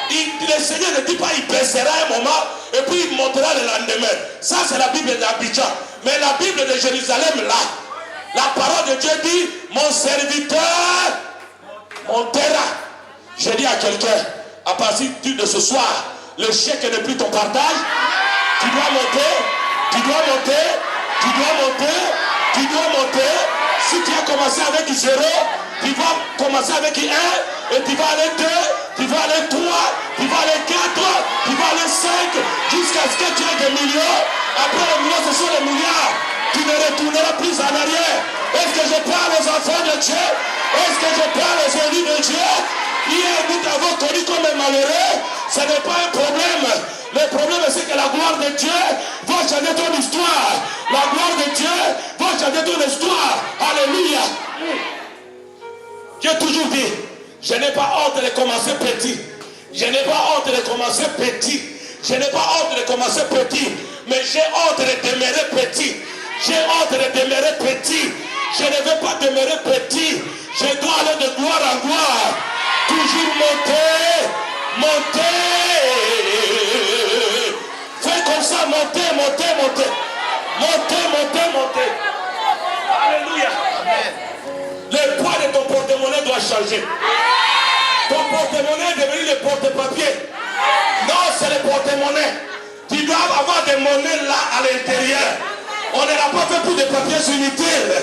Le Seigneur ne dit pas, il baissera un moment et puis il montera le lendemain. Ça, c'est la Bible d'Abidjan. Mais la Bible de Jérusalem, là, la parole de Dieu dit, mon serviteur montera. Je dis à quelqu'un, à partir de ce soir, le chèque n'est plus ton partage. Tu dois monter, tu dois monter, tu dois monter, tu dois monter. Si tu as commencé avec 0, tu vas commencer avec 1 et tu vas aller 2, tu vas aller 3, tu vas aller 4, tu vas aller 5 jusqu'à ce que tu aies des millions. Après les millions, ce sont les milliards. Tu ne retourneras plus en arrière. Est-ce que je parle aux enfants de Dieu? Est-ce que je parle aux élus de Dieu? Hier, nous t'avons connu comme un malheureux. Ce n'est pas un problème. Le problème, c'est que la gloire de Dieu va changer ton histoire. La gloire de Dieu va changer ton histoire. Alléluia. J'ai toujours dit, je n'ai pas honte de commencer petit. Je n'ai pas honte de commencer petit. Je n'ai pas honte de commencer petit. Mais j'ai honte de demeurer petit. J'ai honte de demeurer petit. Je ne veux pas demeurer petit. Je dois aller de gloire en gloire. Toujours monter. Monter. Fais comme ça, monter, monter, monter. Monter, monter, monter. Alléluia. Le poids de ton porte-monnaie doit changer. Ton porte-monnaie est devenu le porte-papier. Non, c'est le porte-monnaie. Tu dois avoir des monnaies là à l'intérieur. On ne l'a pas fait pour des papiers inutiles.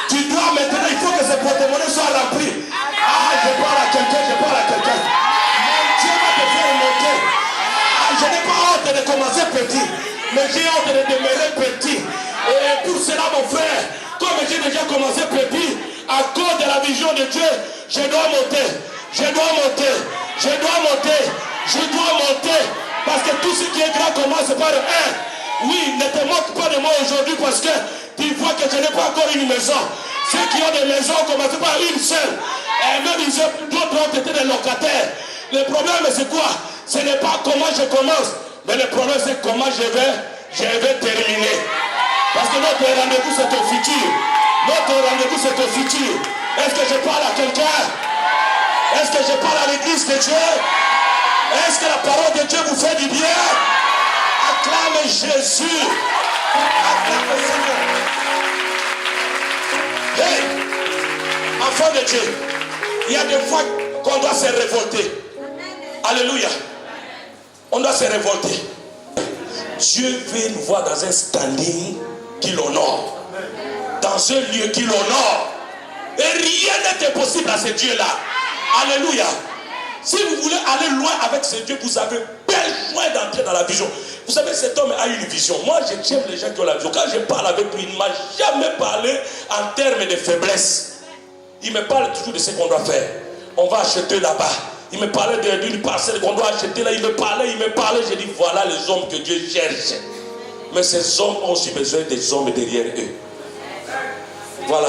Tu dois maintenant, il faut que ce porte-monnaie soit rempli. Ah, je parle à quelqu'un, je parle à quelqu'un. Mon Dieu va te faire monter. Ah, je n'ai pas honte de commencer petit, mais j'ai honte de demeurer petit. Et pour cela, mon frère, comme j'ai déjà commencé petit, à cause de la vision de Dieu, je dois monter. Je dois monter. Je dois monter. Je dois monter. Parce que tout ce qui est grand commence par le 1. Oui, ne te moque pas de moi aujourd'hui parce que tu vois que je n'ai pas encore une maison. Ceux qui ont des maisons commencent par une seule. Et même d'autres ont été des locataires. Le problème c'est quoi? Ce n'est pas comment je commence, mais le problème c'est comment je vais terminer. Parce que notre rendez-vous c'est au futur. Notre rendez-vous c'est au futur. Est-ce que je parle à quelqu'un? Est-ce que je parle à l'église de Dieu? Est-ce que la parole de Dieu vous fait du bien? Acclame Jésus. Acclame le Seigneur. Hey, enfant de Dieu, il y a des fois qu'on doit se révolter. Alléluia. On doit se révolter. Dieu veut nous voir dans un standing qui l'honore. Dans un lieu qui l'honore. Et rien n'est impossible à ce Dieu-là. Alléluia. Si vous voulez aller loin avec ce Dieu, vous avez besoin d'entrer dans la vision. Vous savez, cet homme a une vision. Moi, j'aime les gens qui ont la vision. Quand je parle avec lui, il ne m'a jamais parlé en termes de faiblesse. Il me parle toujours de ce qu'on doit faire. On va acheter là-bas. Il me parlait d'une parcelle qu'on doit acheter là. Il me parlait. Je dis, voilà les hommes que Dieu cherche. Mais ces hommes ont aussi besoin des hommes derrière eux. Voilà.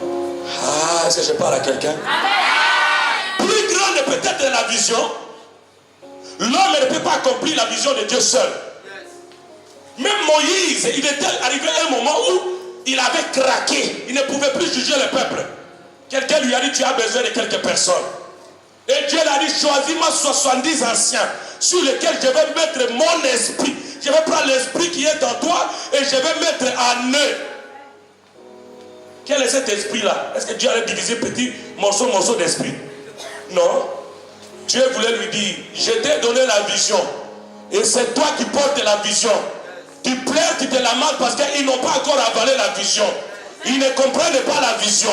Ah, est-ce que je parle à quelqu'un? Plus peut-être la vision. L'homme ne peut pas accomplir la vision de Dieu seul. Même Moïse, il était arrivé à un moment où il avait craqué. Il ne pouvait plus juger le peuple. Quelqu'un lui a dit, tu as besoin de quelques personnes. Et Dieu lui a dit, choisis-moi 70 anciens sur lesquels je vais mettre mon esprit. Je vais prendre l'esprit qui est en toi et je vais mettre en eux. Quel est cet esprit-là? Est-ce que Dieu allait diviser petit morceau d'esprit? Non. Dieu voulait lui dire, je t'ai donné la vision. Et c'est toi qui portes la vision. Tu pleures, tu te lamentes parce qu'ils n'ont pas encore avalé la vision. Ils ne comprennent pas la vision.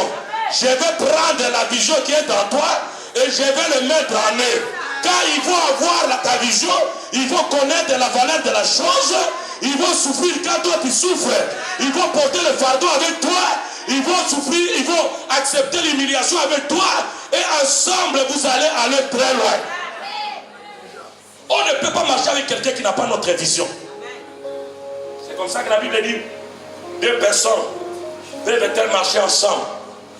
Je vais prendre la vision qui est en toi et je vais le mettre en eux. Quand ils vont avoir ta vision, ils vont connaître la valeur de la chose. Ils vont souffrir quand toi tu souffres. Ils vont porter le fardeau avec toi. Ils vont souffrir, ils vont accepter l'humiliation avec toi. Et ensemble, vous allez aller très loin. On ne peut pas marcher avec quelqu'un qui n'a pas notre vision. C'est comme ça que la Bible dit, deux personnes peuvent-elles marcher ensemble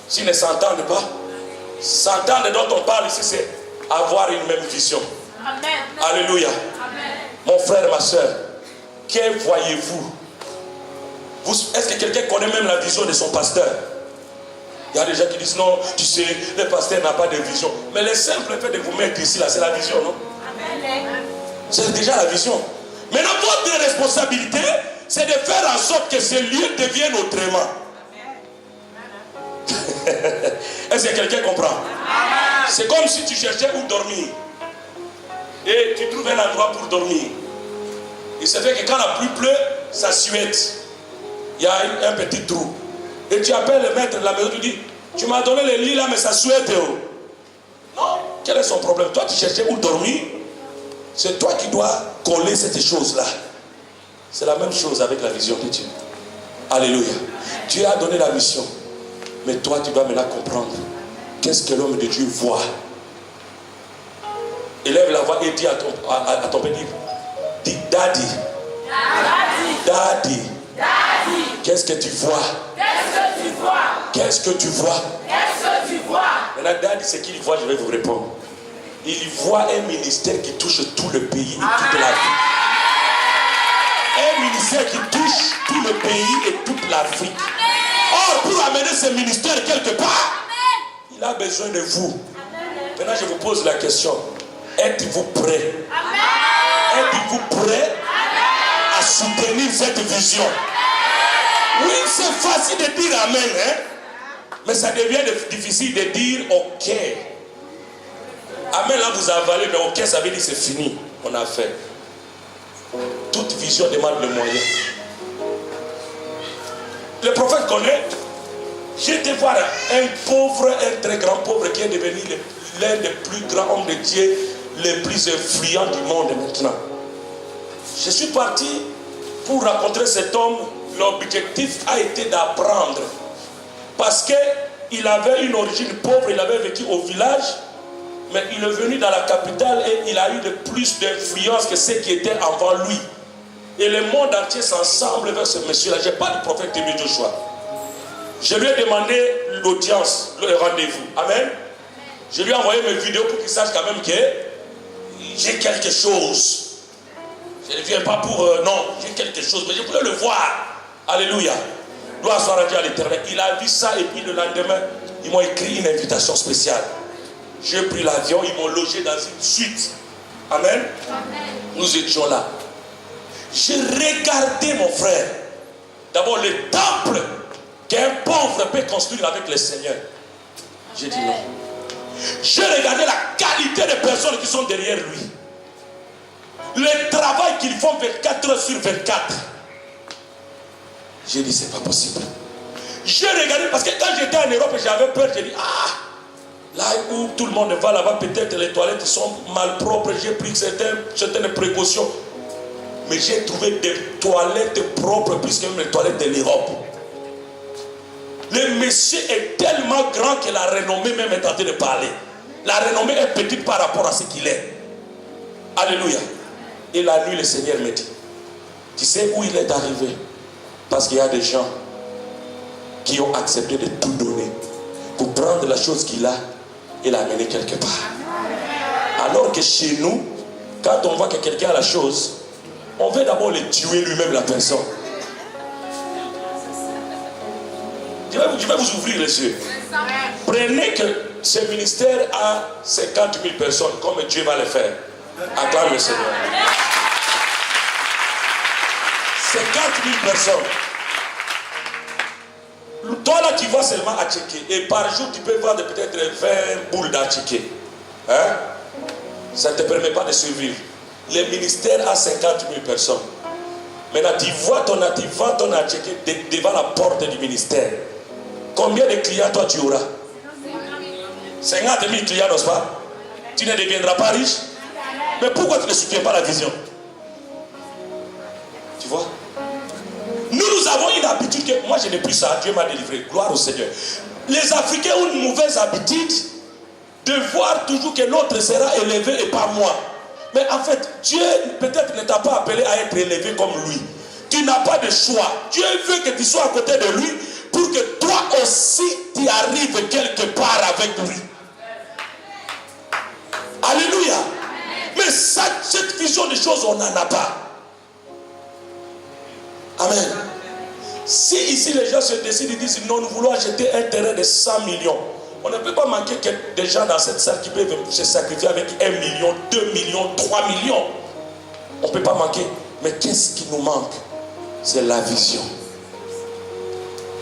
s'ils ne s'entendent pas? S'entendre dont on parle ici, c'est avoir une même vision. Amen. Alléluia. Amen. Mon frère, ma soeur, que voyez-vous? Est-ce que quelqu'un connaît même la vision de son pasteur? Il y a des gens qui disent non, tu sais, le pasteur n'a pas de vision. Mais le simple fait de vous mettre ici, là, c'est la vision, non? Amen. C'est déjà la vision. Maintenant, votre responsabilité, c'est de faire en sorte que ce lieu devienne autrement. Est-ce que quelqu'un comprend? C'est comme si tu cherchais où dormir. Et tu trouves un endroit pour dormir. Il se fait que quand la pluie pleut, ça suette. Il y a un petit trou. Et tu appelles le maître de la maison, tu dis, tu m'as donné le lit là, mais ça suette. Oh. Non, quel est son problème? Toi, tu cherchais où dormir. C'est toi qui dois coller cette chose-là. C'est la même chose avec la vision de Dieu. Alléluia. Dieu a donné la mission. Mais toi, tu dois maintenant comprendre. Qu'est-ce que l'homme de Dieu voit? Élève la voix et dis à ton petit, dis Daddy. Daddy. Daddy. Qu'est-ce que tu vois? Qu'est-ce que tu vois? Qu'est-ce que tu vois? Qu'est-ce que tu vois? Maintenant, Daddy, ce qu'il voit, je vais vous répondre. Il voit un ministère qui touche tout le pays et toute l'Afrique. Un ministère qui touche tout le pays et toute l'Afrique. Or, pour amener ce ministère quelque part, il a besoin de vous. Maintenant, je vous pose la question. Êtes-vous prêt? Êtes-vous prêt à soutenir cette vision? Oui, c'est facile de dire Amen, hein? Mais ça devient difficile de dire OK. Amen, là vous avalez, mais OK, ça veut dire c'est fini. On a fait. Toute vision demande le moyen. Le prophète connaît. J'ai été voir un pauvre, un très grand pauvre qui est devenu l'un des plus grands hommes de Dieu, les plus influents du monde maintenant. Je suis parti pour rencontrer cet homme. L'objectif a été d'apprendre. Parce qu'il avait une origine pauvre, il avait vécu au village, mais il est venu dans la capitale et il a eu de plus d'influence que ceux qui étaient avant lui. Et le monde entier s'ensemble vers ce monsieur-là. Je n'ai pas de prophète de Joshua. Je lui ai demandé l'audience, le rendez-vous. Amen. Je lui ai envoyé mes vidéos pour qu'il sache quand même que j'ai quelque chose. Je ne viens pas pour... non, j'ai quelque chose, mais je voulais le voir. Alléluia. Gloire soit rendue à l'Éternel. Il a vu ça et puis le lendemain, ils m'ont écrit une invitation spéciale. J'ai pris l'avion, ils m'ont logé dans une suite. Amen. Amen. Nous étions là. J'ai regardé mon frère. D'abord le temple qu'un pauvre peut construire avec le Seigneur. J'ai dit non. J'ai regardé la qualité des personnes qui sont derrière lui. Le travail qu'ils font 24 heures sur 24. J'ai dit c'est pas possible. J'ai regardé parce que quand j'étais en Europe j'avais peur. J'ai dit là où tout le monde va là-bas, peut-être les toilettes sont mal propres. J'ai pris certaines précautions. Mais j'ai trouvé des toilettes propres plus que même les toilettes de l'Europe. Le monsieur est tellement grand que la renommée même est en train de parler. La renommée est petite par rapport à ce qu'il est. Alléluia. Et la nuit, le Seigneur me dit, tu sais où il est arrivé? Parce qu'il y a des gens qui ont accepté de tout donner pour prendre la chose qu'il a et l'amener quelque part. Alors que chez nous, quand on voit que quelqu'un a la chose, on veut d'abord le tuer lui-même, la personne. Je vais vous ouvrir les yeux. Prenez que ce ministère a 50 000 personnes, comme Dieu va le faire. Acclame le Seigneur. 50 000 personnes. Toi là, tu vas seulement à checker. Et par jour, tu peux vendre peut-être 20 boules d'attiqué. Hein? Ça ne te permet pas de survivre. Le ministère a 50 000 personnes. Maintenant, tu vends ton attiqué devant la porte du ministère. Combien de clients toi tu auras? 50 000 clients, n'est-ce pas? Tu ne deviendras pas riche. Mais pourquoi tu ne soutiens pas la vision? Tu vois? Nous avons une habitude que moi je n'ai plus ça. Dieu m'a délivré. Gloire au Seigneur. Les Africains ont une mauvaise habitude de voir toujours que l'autre sera élevé et pas moi. Mais en fait, Dieu peut-être ne t'a pas appelé à être élevé comme lui. Tu n'as pas de choix. Dieu veut que tu sois à côté de lui pour que toi aussi tu arrives quelque part avec lui. Alléluia. Mais cette vision des choses, on n'en a pas. Amen. Si ici les gens se décident et disent non, nous voulons acheter un terrain de 100 millions, on ne peut pas manquer que des gens dans cette salle qui peuvent se sacrifier avec 1 million, 2 millions, 3 millions. On ne peut pas manquer. Mais qu'est-ce qui nous manque? C'est la vision.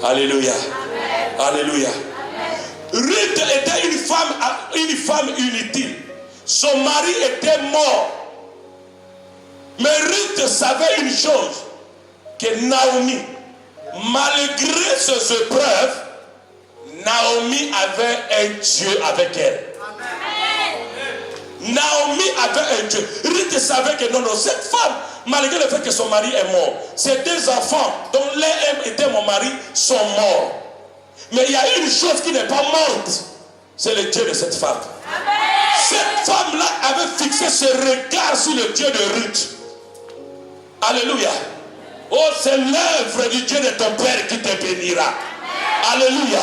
Alléluia. Amen. Alléluia. Amen. Ruth était une femme inutile. Son mari était mort. Mais Ruth savait une chose, que Naomi, malgré ses épreuves, Naomi avait un Dieu avec elle. Amen. Naomi avait un Dieu. Ruth savait que non, cette femme, malgré le fait que son mari est mort, ses 2 enfants, dont l'un était mon mari, sont morts. Mais il y a une chose qui n'est pas morte, c'est le Dieu de cette femme. Amen. Cette femme-là avait fixé ses regards sur le Dieu de Ruth. Alléluia. Oh, c'est l'œuvre du Dieu de ton Père qui te bénira. Amen. Alléluia.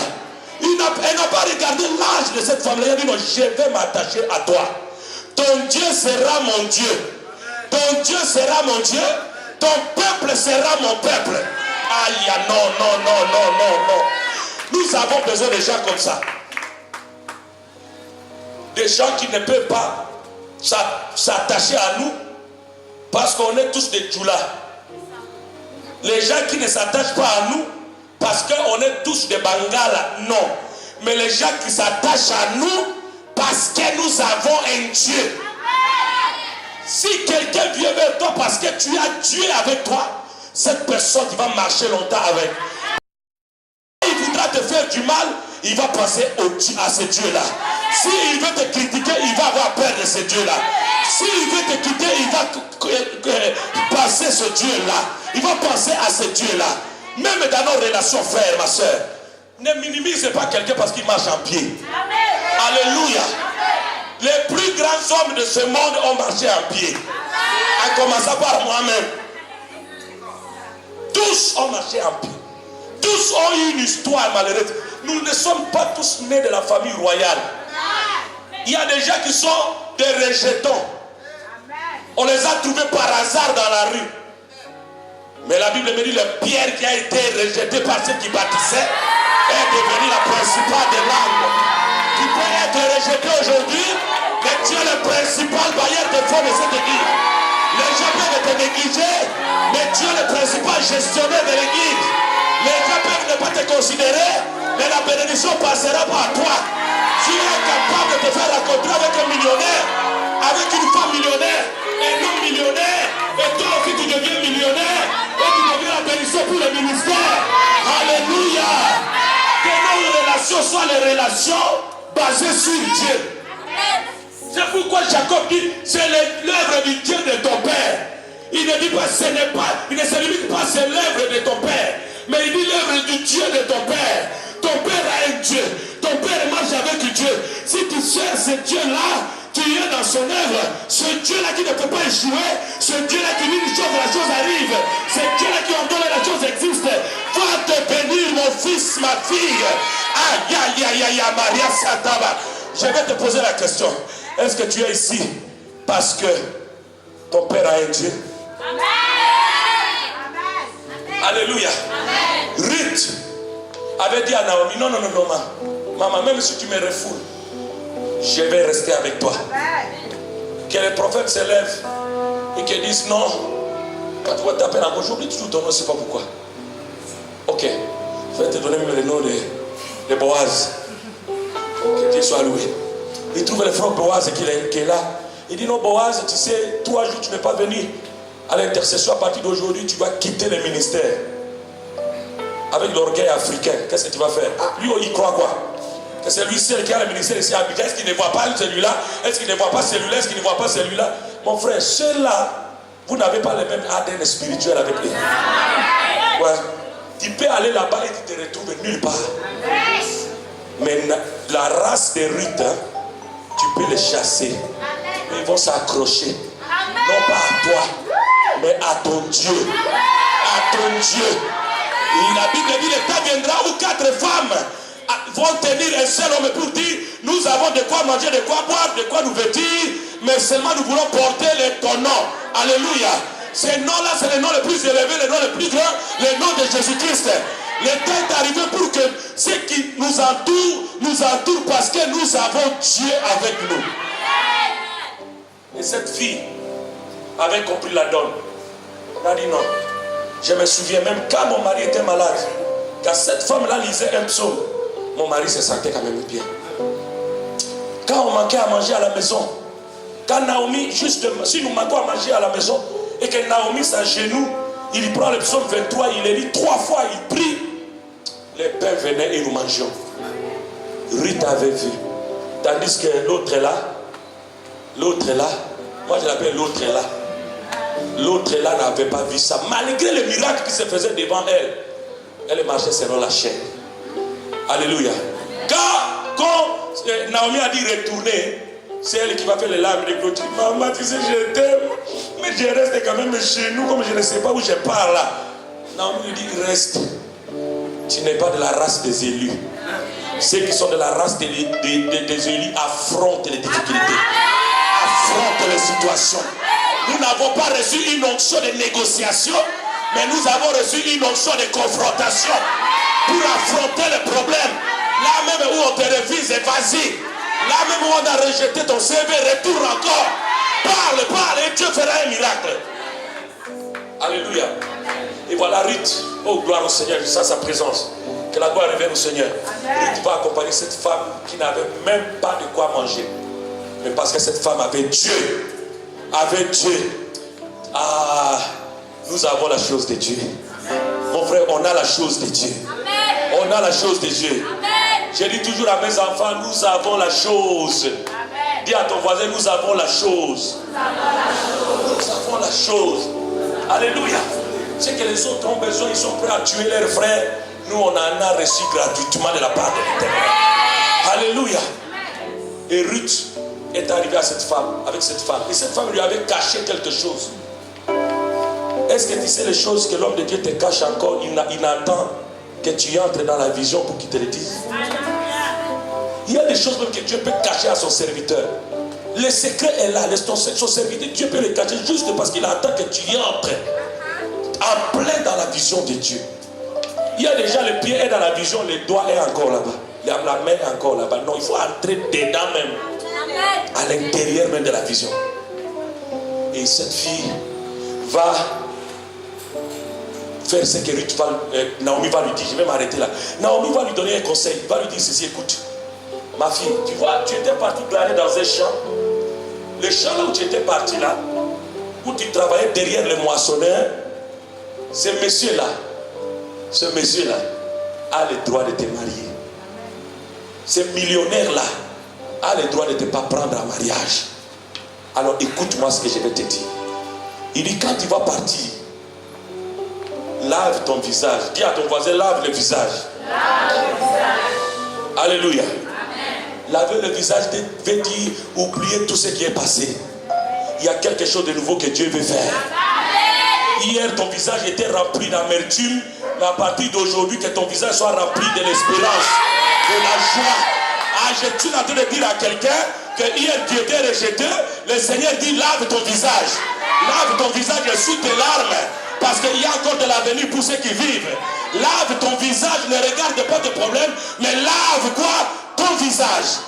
Elle n'a pas regardé l'âge de cette femme-là. Elle a dit non, je vais m'attacher à toi. Ton Dieu sera mon Dieu. Ton Dieu sera mon Dieu. Ton peuple sera mon peuple. Aïe, non. Nous avons besoin de gens comme ça. Des gens qui ne peuvent pas s'attacher à nous parce qu'on est tous des djoulas. Les gens qui ne s'attachent pas à nous parce qu'on est tous des Bangala, non. Mais les gens qui s'attachent à nous parce que nous avons un Dieu. Si quelqu'un vient vers toi parce que tu as Dieu avec toi, cette personne qui va marcher longtemps avec. Il voudra te faire du mal, il va penser à ce Dieu-là. S'il veut te critiquer, il va avoir peur de ce Dieu-là. S'il veut te quitter, il va penser à ce Dieu-là. Il va penser à ce Dieu-là. Même dans nos relations, frères, ma soeur, ne minimise pas quelqu'un parce qu'il marche en pied. Amen. Alléluia. Amen. Les plus grands hommes de ce monde ont marché en pied. Amen. En commençant par moi-même. Tous ont marché en pied. Tous ont eu une histoire malheureuse. Nous ne sommes pas tous nés de la famille royale. Il y a des gens qui sont des rejetons. On les a trouvés par hasard dans la rue. Mais la Bible me dit le Pierre qui a été rejeté par ceux qui bâtissaient est devenu la principale des langues. Tu peux être rejeté aujourd'hui, mais tu es le principal bailleur de fonds de cette église. Les gens peuvent te négliger, mais tu es le principal gestionnaire de l'église. Les gens peuvent ne pas te considérer, mais la bénédiction passera par toi. Tu es capable de te faire rencontrer avec un millionnaire, avec une femme millionnaire, un homme millionnaire, et toi aussi tu deviens millionnaire, et tu deviens la bénédiction pour le ministère. Alléluia. Que nos relations soient les relations basées sur Dieu. C'est pourquoi Jacob dit, c'est l'œuvre du Dieu de ton père. Il ne dit pas, il ne se limite pas, c'est l'œuvre de ton père. Mais il dit l'œuvre du Dieu de ton père. Ton père a un Dieu. Ton père marche avec Dieu. Si tu cherches ce Dieu-là, tu es dans son œuvre. Ce Dieu-là qui ne peut pas échouer. Ce Dieu-là qui dit une chose, la chose arrive. Ce Dieu-là qui ordonne, la chose existe. Va te bénir, mon fils, ma fille. Aïe, aïe, aïe, aïe, Maria Sataba. Je vais te poser la question. Est-ce que tu es ici parce que ton père a un Dieu? Amen. Alléluia. Ruth avait dit à Naomi, non, maman, même si tu me refoules, je vais rester avec toi. Que les prophètes se lèvent et qu'ils disent non. Quand tu vas taper la bouche, j'oublie toujours ton nom, je ne sais pas pourquoi. Ok, je vais te donner même le nom de Boaz. Que Dieu soit loué. Il trouve le frère Boaz qui est là. Il dit non, Boaz, tu sais, 3 jours tu ne peux pas venir à l'intercession. À partir d'aujourd'hui, tu vas quitter le ministère. Avec l'orgueil africain, qu'est-ce que tu vas faire? Lui, il croit quoi? Que c'est lui seul qui a le ministère ici à Abidjan. Est-ce qu'il ne voit pas celui-là? Est-ce qu'il ne voit pas celui-là? Est-ce qu'il ne voit pas celui-là? Mon frère, ceux-là, vous n'avez pas le même ADN spirituel avec eux. Ouais. Tu peux aller là-bas et tu te retrouves nulle part. Mais la race des Ruth, hein, tu peux les chasser. Mais ils vont s'accrocher. Non pas à toi, mais à ton Dieu. À ton Dieu. Et la Bible dit, le temps viendra où 4 femmes vont tenir un seul homme pour dire, nous avons de quoi manger, de quoi boire, de quoi nous vêtir, mais seulement nous voulons porter ton nom. Alléluia. Ce nom-là, c'est le nom le plus élevé, le nom le plus grand, le nom de Jésus-Christ. Le temps est arrivé pour que ceux qui nous entourent parce que nous avons Dieu avec nous. Et cette fille avait compris la donne. Elle a dit non. Je me souviens même quand mon mari était malade, quand cette femme-là lisait un psaume, mon mari se sentait quand même bien. Quand on manquait à manger à la maison, quand Naomi, justement, si nous manquons à manger à la maison, et que Naomi s'agenouille, il prend le psaume 23, il le lit 3 fois, il prie, les pains venaient et nous mangeons. Ruth avait vu. Tandis que l'autre est là, moi je l'appelle l'autre est là. L'autre là n'avait pas vu ça. Malgré le miracle qui se faisait devant elle, elle marchait selon la chair. Alléluia. Quand Naomi a dit retourner, c'est elle qui va faire les larmes de clôture. Maman, tu sais, je t'aime, mais je reste quand même chez nous, comme je ne sais pas où je pars là. Naomi lui dit, reste. Tu n'es pas de la race des élus. Ceux qui sont de la race des élus affrontent les difficultés, affrontent les situations. Nous n'avons pas reçu une onction de négociation, mais nous avons reçu une onction de confrontation pour affronter les problèmes. Là même où on te refuse, vas-y. Là même où on a rejeté ton CV, retourne encore. Parle, et Dieu fera un miracle. Alléluia. Et voilà Ruth. Oh, gloire au Seigneur, ça sa présence. Que la gloire revienne au Seigneur. Ruth va accompagner cette femme qui n'avait même pas de quoi manger. Mais parce que cette femme avait Dieu. Avec Dieu. Ah, nous avons la chose de Dieu. Mon frère, on a la chose de Dieu. On a la chose de Dieu. Je dis toujours à mes enfants, nous avons la chose. Dis à ton voisin, nous avons la chose. Nous avons la chose. Alléluia. C'est que les autres ont besoin, ils sont prêts à tuer leurs frères. Nous, on en a reçu gratuitement de la part de l'Éternel. Alléluia. Et Ruth est arrivée avec cette femme. Et cette femme lui avait caché quelque chose. Est-ce que tu sais les choses que l'homme de Dieu te cache encore? Il attend que tu entres dans la vision pour qu'il te le dise. Il y a des choses même que Dieu peut cacher à son serviteur. Le secret est là. Son serviteur, Dieu peut le cacher juste parce qu'il attend que tu y entres en plein dans la vision de Dieu. Il y a déjà le pied est dans la vision, le doigt est encore là-bas. La main est encore là-bas. Non, il faut entrer dedans même. À l'intérieur même de la vision. Et cette fille va faire ce que Naomi va lui dire. Je vais m'arrêter là. Naomi va lui donner un conseil. Il va lui dire ceci, écoute. Ma fille, tu vois, tu étais partie glaner dans un champ. Le champ là où tu étais parti là, où tu travaillais derrière le moissonneur, ce monsieur-là a le droit de te marier. Ce millionnaire-là a le droit de ne te pas prendre en mariage. Alors écoute-moi ce que je vais te dire. Il dit, quand tu vas partir, lave ton visage. Dis à ton voisin, lave le visage. Lave le visage. Alléluia. Laver le visage veut dire oublier tout ce qui est passé. Il y a quelque chose de nouveau que Dieu veut faire. Hier, ton visage était rempli d'amertume, mais à partir d'aujourd'hui, que ton visage soit rempli de l'espérance, de la joie, Ah, je suis en train de dire à quelqu'un que hier tu étais rejeté. Le Seigneur dit lave ton visage. Lave ton visage et sous tes larmes. Parce qu'il y a encore de l'avenir pour ceux qui vivent. Lave ton visage, ne regarde pas tes problèmes, mais lave quoi? Ton visage.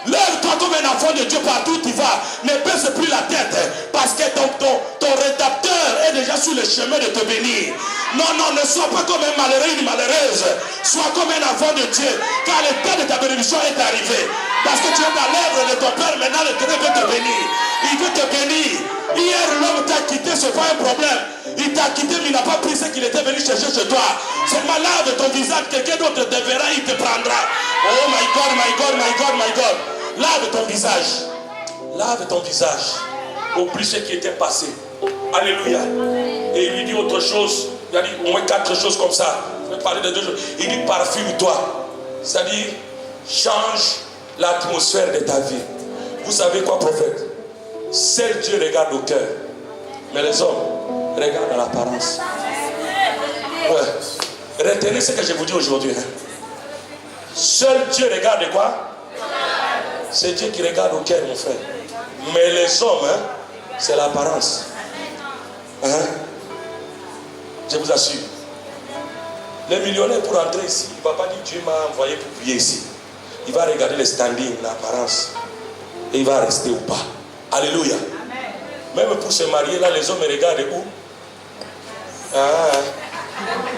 Lève-toi comme un enfant de Dieu partout où tu vas. Ne baisse plus la tête. Parce que ton rédacteur est déjà sur le chemin de te bénir. Non, non, ne sois pas comme un malheureux, une malheureuse. Sois comme un enfant de Dieu. Car le temps de ta bénédiction est arrivé. Parce que tu es dans l'œuvre de ton Père. Maintenant, le Ténèbre veut te bénir. Il veut te bénir. Hier, l'homme t'a quitté, ce n'est pas un problème. Il t'a quitté, mais il n'a pas pris ce qu'il était venu chercher chez toi. Seulement lave ton visage. Quelqu'un d'autre te verra, il te prendra. Oh my God, my God, my God, my God. Lave ton visage. Lave ton visage. Oublie ce qui était passé. Alléluia. Et il lui dit autre chose. Il a dit au moins 4 choses comme ça. Je vais parler de 2 choses. Il dit parfume-toi. C'est-à-dire, change l'atmosphère de ta vie. Vous savez quoi, prophète? Seul Dieu regarde au cœur. Mais les hommes regardent à l'apparence. Ouais. Retenez ce que je vous dis aujourd'hui. Hein. Seul Dieu regarde quoi? C'est Dieu qui regarde au cœur, mon frère. Mais les hommes, hein, c'est l'apparence. Hein? Je vous assure. Le millionnaire pour entrer ici, il ne va pas dire Dieu m'a envoyé pour prier ici. Il va regarder le standing, l'apparence. Et il va rester ou pas. Alléluia. Même pour se marier, là, les hommes me regardent où? Ah.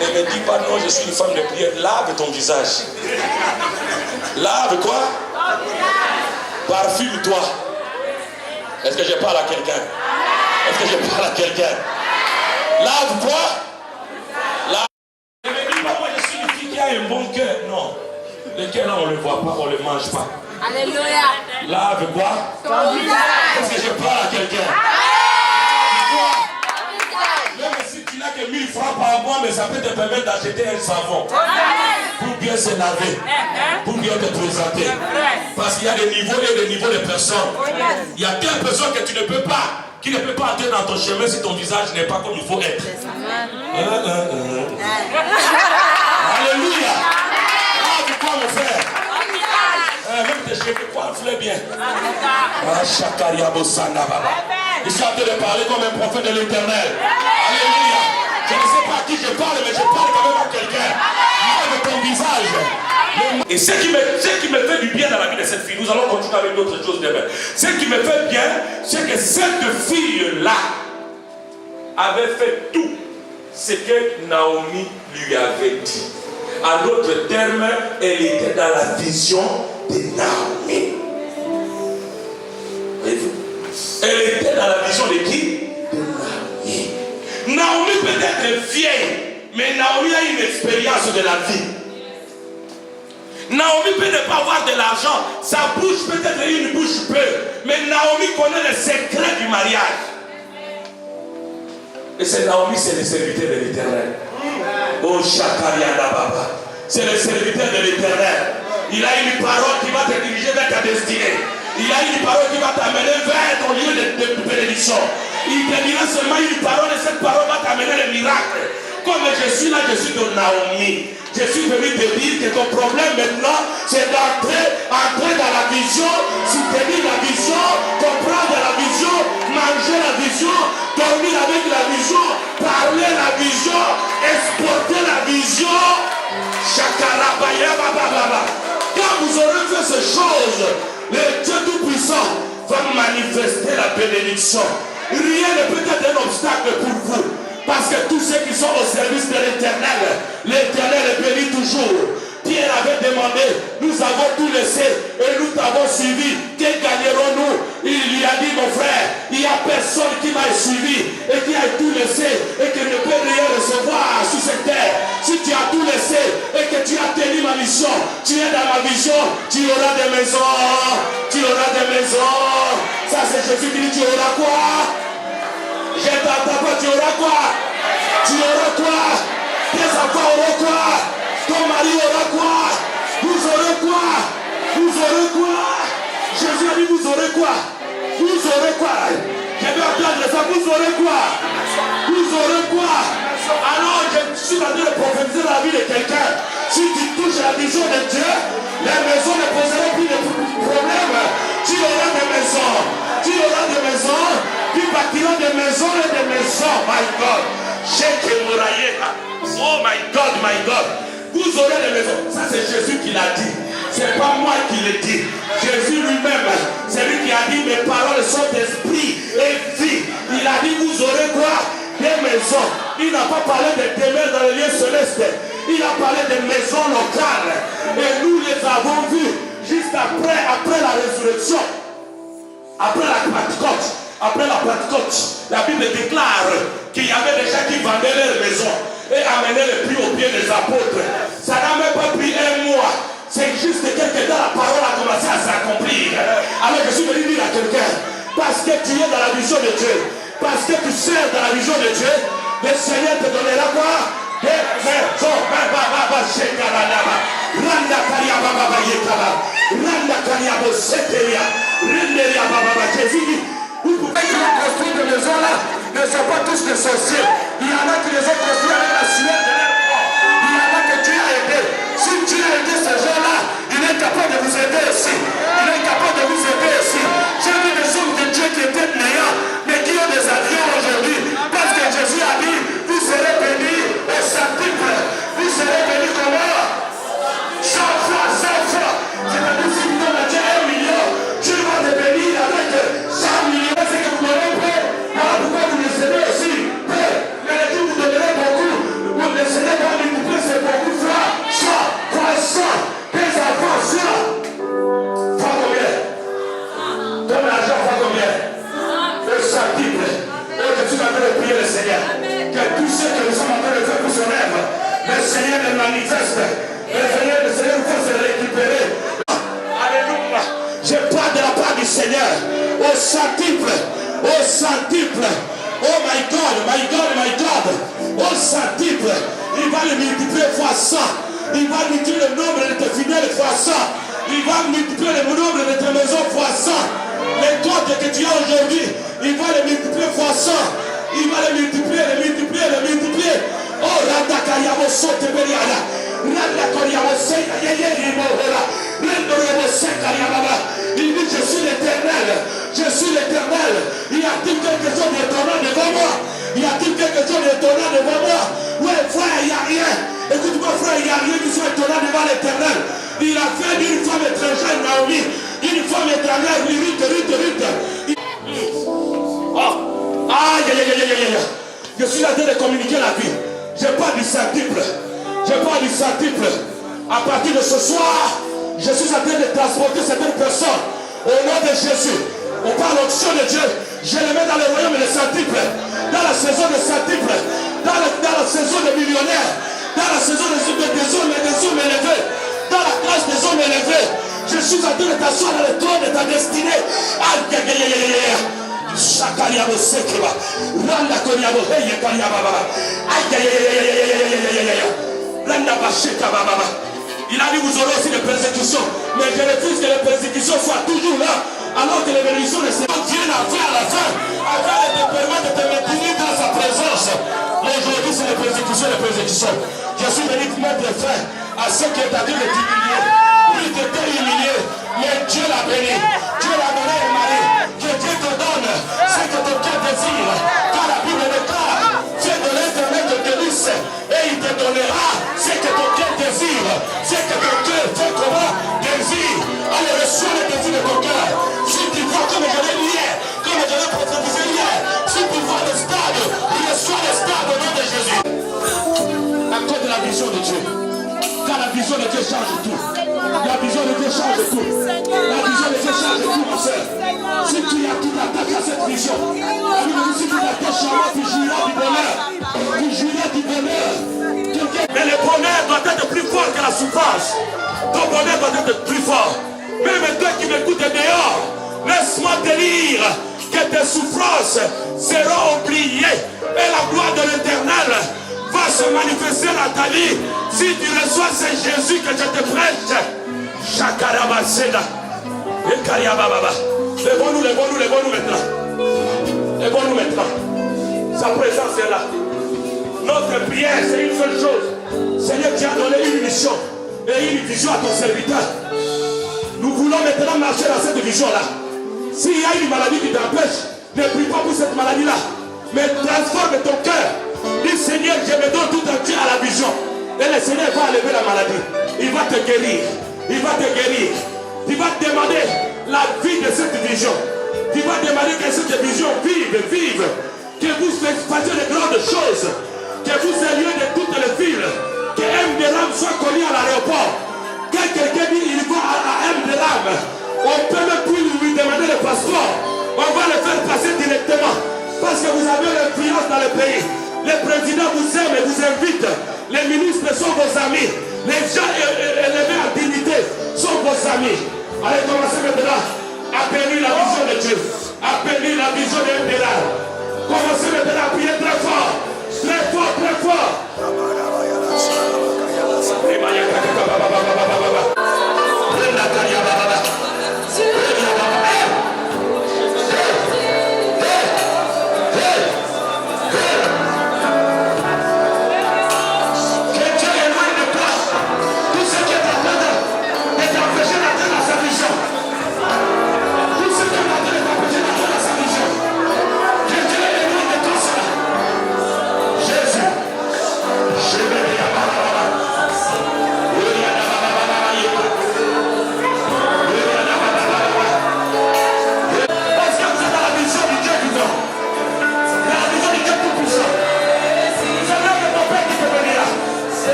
Ne me dis pas non, je suis une femme de prière. Lave ton visage. Lave quoi? Parfume-toi. Est-ce que je parle à quelqu'un? Est-ce que je parle à quelqu'un? Lave quoi? Lave. Ne me dis pas, moi je suis une fille qui a un bon cœur. Non. Le cœur là, on ne le voit pas, on ne le mange pas. Alléluia. Lave quoi? Ton visage. Est-ce que je parle à quelqu'un? Même si tu n'as que 1000 francs par mois, mais ça peut te permettre d'acheter un savon. Pour bien se laver. Pour bien te présenter. Parce qu'il y a des niveaux et des niveaux de personnes. Il y a telle personne que tu ne peux pas, qui ne peut pas entrer dans ton chemin si ton visage n'est pas comme il faut être. Alléluia. Lave quoi, mon frère? Même tes cheveux coiffent bien. Je suis en train de parler comme un prophète de l'Éternel. Alléluia. Je ne sais pas à qui je parle, mais je parle quand même à quelqu'un. Lave ton visage. Et ce qui me fait du bien dans la vie de cette fille, nous allons continuer avec d'autres choses demain. Ce qui me fait bien, c'est que cette fille-là avait fait tout ce que Naomi lui avait dit. En d'autres termes, elle était dans la vision de Naomi. Voyez-vous? Elle était dans la vision de qui? De Naomi. Naomi peut être vieille, mais Naomi a une expérience de la vie. Naomi peut ne pas avoir de l'argent, sa bouche peut être une bouche peu, mais Naomi connaît le secret du mariage. Et c'est Naomi, c'est le serviteur de l'Éternel. Oh Shakariana Baba, c'est le serviteur de l'Éternel. Il a une parole qui va te diriger vers ta destinée. Il a une parole qui va t'amener vers ton lieu de bénédiction. Il te dira seulement une parole et cette parole va t'amener le miracle. Comme je suis là, je suis de Naomi. Je suis venu te dire que ton problème maintenant, c'est entrer dans la vision, soutenir la vision, comprendre la vision, manger la vision, dormir avec la vision, parler la vision, exporter la vision. Chakarabaya bababa. Quand vous aurez fait ces choses, le Dieu Tout-Puissant va manifester la bénédiction. Rien ne peut être un obstacle pour vous. Parce que tous ceux qui sont au service de l'Éternel, l'Éternel est béni toujours. Pierre avait demandé, nous avons tout laissé et nous t'avons suivi. Que gagnerons-nous? Il lui a dit, mon frère, il n'y a personne qui m'a suivi et qui a tout laissé et qui ne peut rien recevoir sur cette terre. Si tu as tout laissé et que tu as tenu ma mission, tu es dans ma vision, tu auras des maisons. Tu auras des maisons. Ça c'est Jésus qui dit, tu auras quoi? Je t'entends pas, tu auras quoi? Tu auras quoi? Tes enfants auront quoi? Ton mari aura quoi? Vous aurez quoi? Vous aurez quoi? Jésus a dit, vous aurez quoi? Vous aurez quoi? Je vais entendre ça, vous aurez quoi? Vous aurez quoi? Alors je suis en train de prophétiser la vie de quelqu'un. Si tu touches la vision de Dieu, les maisons ne poseront plus des maisons et des maisons, my God. Oh my God, my God. Vous aurez des maisons. Ça c'est Jésus qui l'a dit. C'est pas moi qui l'ai dit. Jésus lui-même, c'est lui qui a dit mes paroles sont esprit et vie. Il a dit vous aurez quoi? Des maisons. Il n'a pas parlé de demeures dans les lieux célestes. Il a parlé de maisons locales. Et nous les avons vues juste après la résurrection. Après la Pentecôte. Après la Pentecôte, la Bible déclare qu'il y avait des gens qui vendaient leurs maisons et amenaient les prix aux pieds des apôtres. Ça n'a même pas pris un mois. C'est juste que quelque temps la parole a commencé à s'accomplir. Alors je suis venu dire à quelqu'un, parce que tu es dans la vision de Dieu, parce que tu sers dans la vision de Dieu, le Seigneur te donnera quoi? Des maisons. Jésus dit, vous pouvez construire des maisons là, ne sont pas tous des sorciers. Il y en a qui les ont construits avec la sueur de leur corps. Il y en a que Dieu a aidé. Si Dieu a aidé ces gens-là, il est capable de vous aider aussi. Il est capable de vous aider aussi. J'ai vu des hommes de Dieu qui étaient néants, mais qui ont des avions aujourd'hui. Parce que Jésus a dit, vous serez bénis au centuple. Vous serez bénis comment? 100 fois, 100 fois. C'est-à-dire si vous donnez à Dieu 1 million, Dieu va te bénir avec 100 millions. C'est que vous donnez peu. Alors pourquoi vous les aidez aussi? Peu. Mais les Dieu vous donnerez beaucoup. Vous les aidez dans les couples, c'est beaucoup. Fois 100, fois 100. Des enfants, 100. Fois combien? Donne l'argent, fois combien? Le centuple. Et je suis en train de prier le Seigneur. Que tous ceux que nous sommes en train de faire pour son œuvre, le Seigneur les manifeste. Le Seigneur vous fasse récupérer. Alléluia. Je parle de la part du Seigneur. Au centuple. Au centuple. Oh my God, my God, my God. Au centuple. Il va le multiplier fois 100. Il va multiplier le nombre de tes fidèles fois 100. Il va multiplier le nombre de tes maisons fois 100. Les comptes que tu as aujourd'hui, il va les multiplier fois 100. Il va les multiplier, les multiplier, les multiplier. Oh, Radakariamo Soteberiana. Radakariamo Sekayayayimora. Il dit je suis l'Éternel. Je suis l'Éternel. Y a-t-il quelque chose d'étonnant devant moi? Y a-t-il quelque chose d'étonnant devant moi? Ouais, frère, il n'y a rien. Écoute-moi, frère, il n'y a rien qui soit étonnant devant l'Éternel. Il a fait d'une femme étrangère, Naomi, une femme étrangère, Ruth. Oh, aïe, aïe, aïe, aïe, aïe. Je suis en train de communiquer la vie. Je parle du centuple. Je parle du centuple. À partir de ce soir, je suis en train de transporter certaines personnes au nom de Jésus. On parle l'onction de Dieu. Je les mets dans le royaume des centuples. Dans la saison des centuples. Dans la saison des millionnaires. Dans la saison des hommes élevés. Dans la classe des hommes élevés. Je suis en train de t'asseoir dans le trône de ta destinée. Aïe, aïe, aïe, aïe, aïe. Shakariabo Sekeba. Randa Koriabo Heye Kariababa. Aïe, aïe, aïe, aïe, aïe, aïe, aïe, aïe. Randa Basheka Baba. Il a dit vous aurez aussi des persécutions. Mais je refuse que les persécutions soient toujours là. Alors que les bénédictions de Seigneur viennent à la fin. Afin de te permettre de te maintenir dans sa présence. Mais aujourd'hui c'est les persécutions. Je suis venu mettre fin à ce qui est à dire de diminuer. Oui, tu étais humilié. Mais Dieu l'a béni. Dieu l'a donné au mari. Que Dieu te donne ce que ton cœur désire. Car la Bible déclare, Dieu de l'Éternel te délice. Et il te donnera ce que ton cœur désire. Ce que ton cœur fait comment désire. Alors reçois le désir de ton cœur. Si tu vois comme je l'ai dit hier, comme je l'ai prophétisé hier, si tu vois le stade, reçois le stade au nom de Jésus. À cause de la vision de Dieu. Car la vision de Dieu change tout. La vision de Dieu change tout. La vision de Dieu change tout, mon frère. Si tu t'attaques à cette vision, la Bible dit si tu t'attaches à moi, tu jouiras du bonheur. Tu jouiras du bonheur. Mais le bonheur doit être plus fort que la souffrance. Ton bonheur doit être plus fort. Même toi qui m'écoutes dehors, laisse-moi te dire que tes souffrances seront oubliées et la gloire de l'Éternel va se manifester dans ta vie si tu reçois ce Jésus que je te prêche. Chakarabaseda. Lèvons-nous maintenant. Lèvons-nous maintenant. Sa présence est là. Notre prière, c'est une seule chose. Seigneur, tu as donné une mission et une vision à ton serviteur. Nous voulons maintenant marcher dans cette vision-là. S'il y a une maladie qui t'empêche, ne prie pas pour cette maladie-là. mais transforme ton cœur. Dis Seigneur, je me donne tout entier à la vision. Et le Seigneur va enlever la maladie. Il va te guérir. Il va te guérir. Tu vas demander la vie de cette vision. Tu vas demander que cette vision vive. Que vous fassiez de grandes choses. Que vous alliez de toutes les villes. Que M-Delam soit connu à l'aéroport. Quand quelqu'un dit il va à M-Delam, on peut même plus lui demander le passeport. On va le faire passer directement. Parce que vous avez l'influence dans le pays. Le président vous aime et vous invite. Les ministres sont vos amis. Les gens élevés en dignité sont vos amis. Allez, commencez maintenant. Appelez la vision de Dieu. Appelez la vision de M-Delam. Commencez maintenant à prier très fort. Très fort, très fort.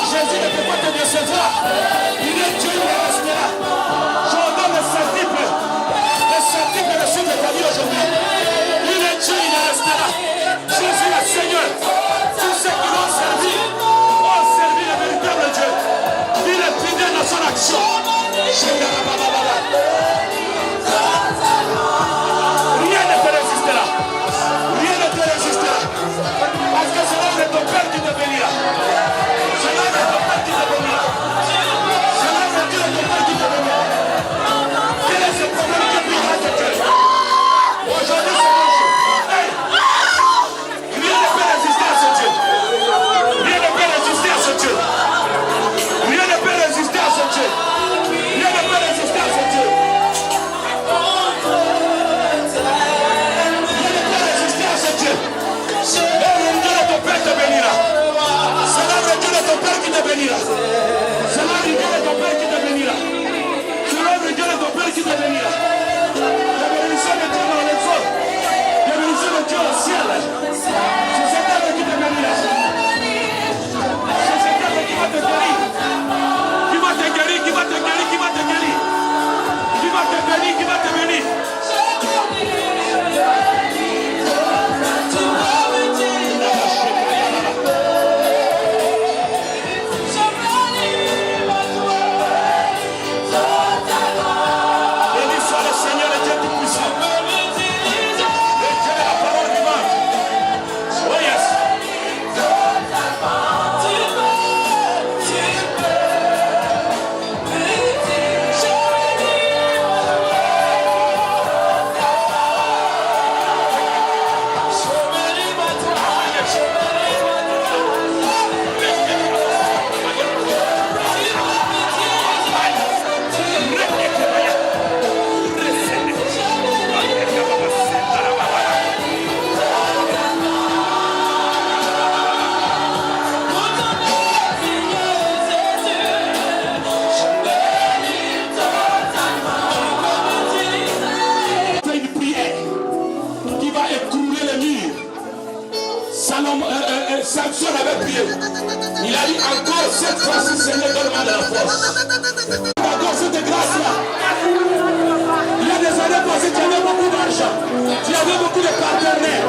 Jésus ne peut pas te décevoir. Il est Dieu, il restera. Je donne le centuple de suite de ta vie aujourd'hui. Il est Dieu, il restera. Jésus est Seigneur. Tous ceux qui l'ont servi le véritable Dieu. Il est fidèle dans son action. Rien ne peut résister là. Rien ne peut résister là. Parce que c'est l'homme de ton Père qui te bénira. C'est l'homme de ton Père qui te bénira. C'est l'homme de Dieu de ton Père qui te bénira. Quel est ce problème que tu as de Dieu? Aujourd'hui c'est mon jour. Hey. Rien ne peut résister à ce Dieu. Rien ne peut résister à ce Dieu. Rien ne peut résister à ce Dieu. Rien ne peut résister à ce Dieu. Rien ne peut résister à ce Dieu. Le Dieu de ton Père te bénira. C'est le Dieu de ton Père qui te bénira. C'est le Dieu de ton Père qui te bénira. C'est le Dieu de ton Père qui te bénira. La bénédiction de Dieu dans les eaux. La bénédiction de Dieu au ciel. C'est cet homme qui te bénira. C'est cet homme qui va te guérir. Qui va te guérir, qui va te guérir, qui va te guérir. Qui va te bénir, qui va te bénir. Béni soit le Seigneur et Dieu Tout-Puissant. Et Dieu est la parole vivante. Oh yes. Fait une prière qui va écrouler le mur. Samson avait prié. Il a dit encore cette fois-ci, Seigneur, donne-moi de la force. Encore cette grâce-là. Il y a des si tu avais beaucoup d'argent, tu avais beaucoup de partenaires,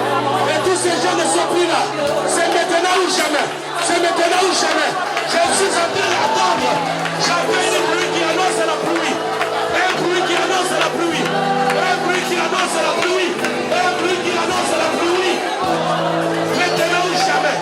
et tous ces gens ne sont plus là. C'est maintenant ou jamais. C'est maintenant ou jamais. Je suis en train d'attendre. J'appelle un bruit qui annonce la pluie. Un bruit qui annonce la pluie. Un bruit qui annonce la pluie. Un bruit qui annonce la pluie. Maintenant ou jamais.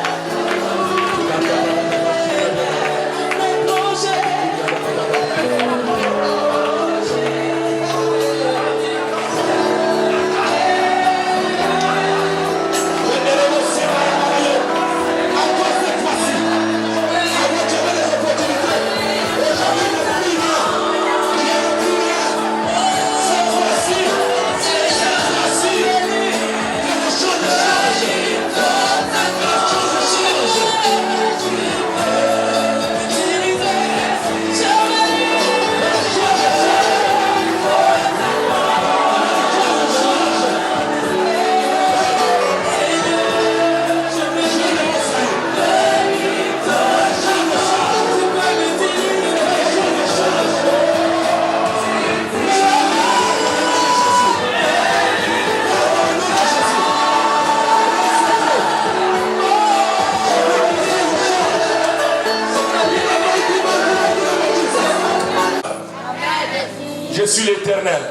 Je suis l'Éternel,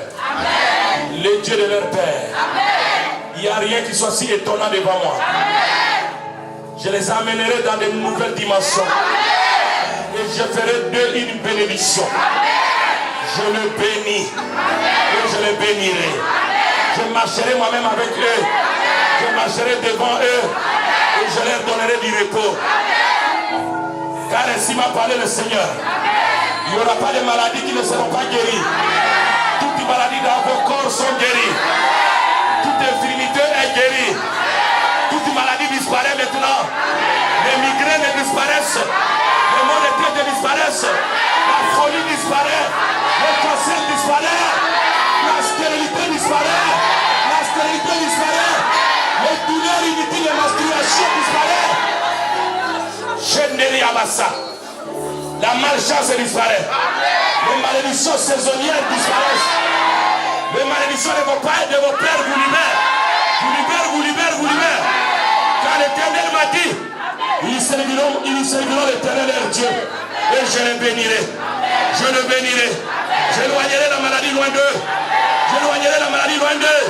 le Dieu de leur Père. Il n'y a rien qui soit si étonnant devant moi. Je les amènerai dans de nouvelles dimensions. Et je ferai d'eux une bénédiction. Je le bénis et je les bénirai. Je marcherai moi-même avec eux. Je marcherai devant eux et je leur donnerai du repos. Car ainsi m'a parlé le Seigneur. Il n'y aura pas de maladies qui ne seront pas guéries. Toutes les maladies dans vos corps sont guéries. Toute infirmité est guérie. Toute maladie disparaît maintenant. Les migraines disparaissent. Les maux de tête disparaissent. La folie disparaît. Le cancer disparaît. La stérilité disparaît. La stérilité disparaît. Les douleurs inutiles de menstruation disparaît. Chénéri Abassa. La malchance disparaît. Les malédictions saisonnières disparaissent. Les malédictions de vos pères et de vos pères vous libèrent. Vous libèrent, vous libèrent, vous libèrent. Car l'Éternel m'a dit, ils serviront l'Éternel leur Dieu. Et je les bénirai. Je le bénirai. J'éloignerai la maladie loin d'eux. J'éloignerai la maladie loin d'eux.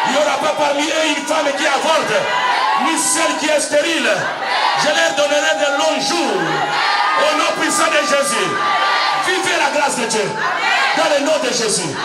Il n'y aura pas parmi eux une femme qui avorte, ni celle qui est stérile. Je leur donnerai de longs jours. Au nom puissant de Jésus. Vivez la grâce de Dieu. Dans le nom de Jésus.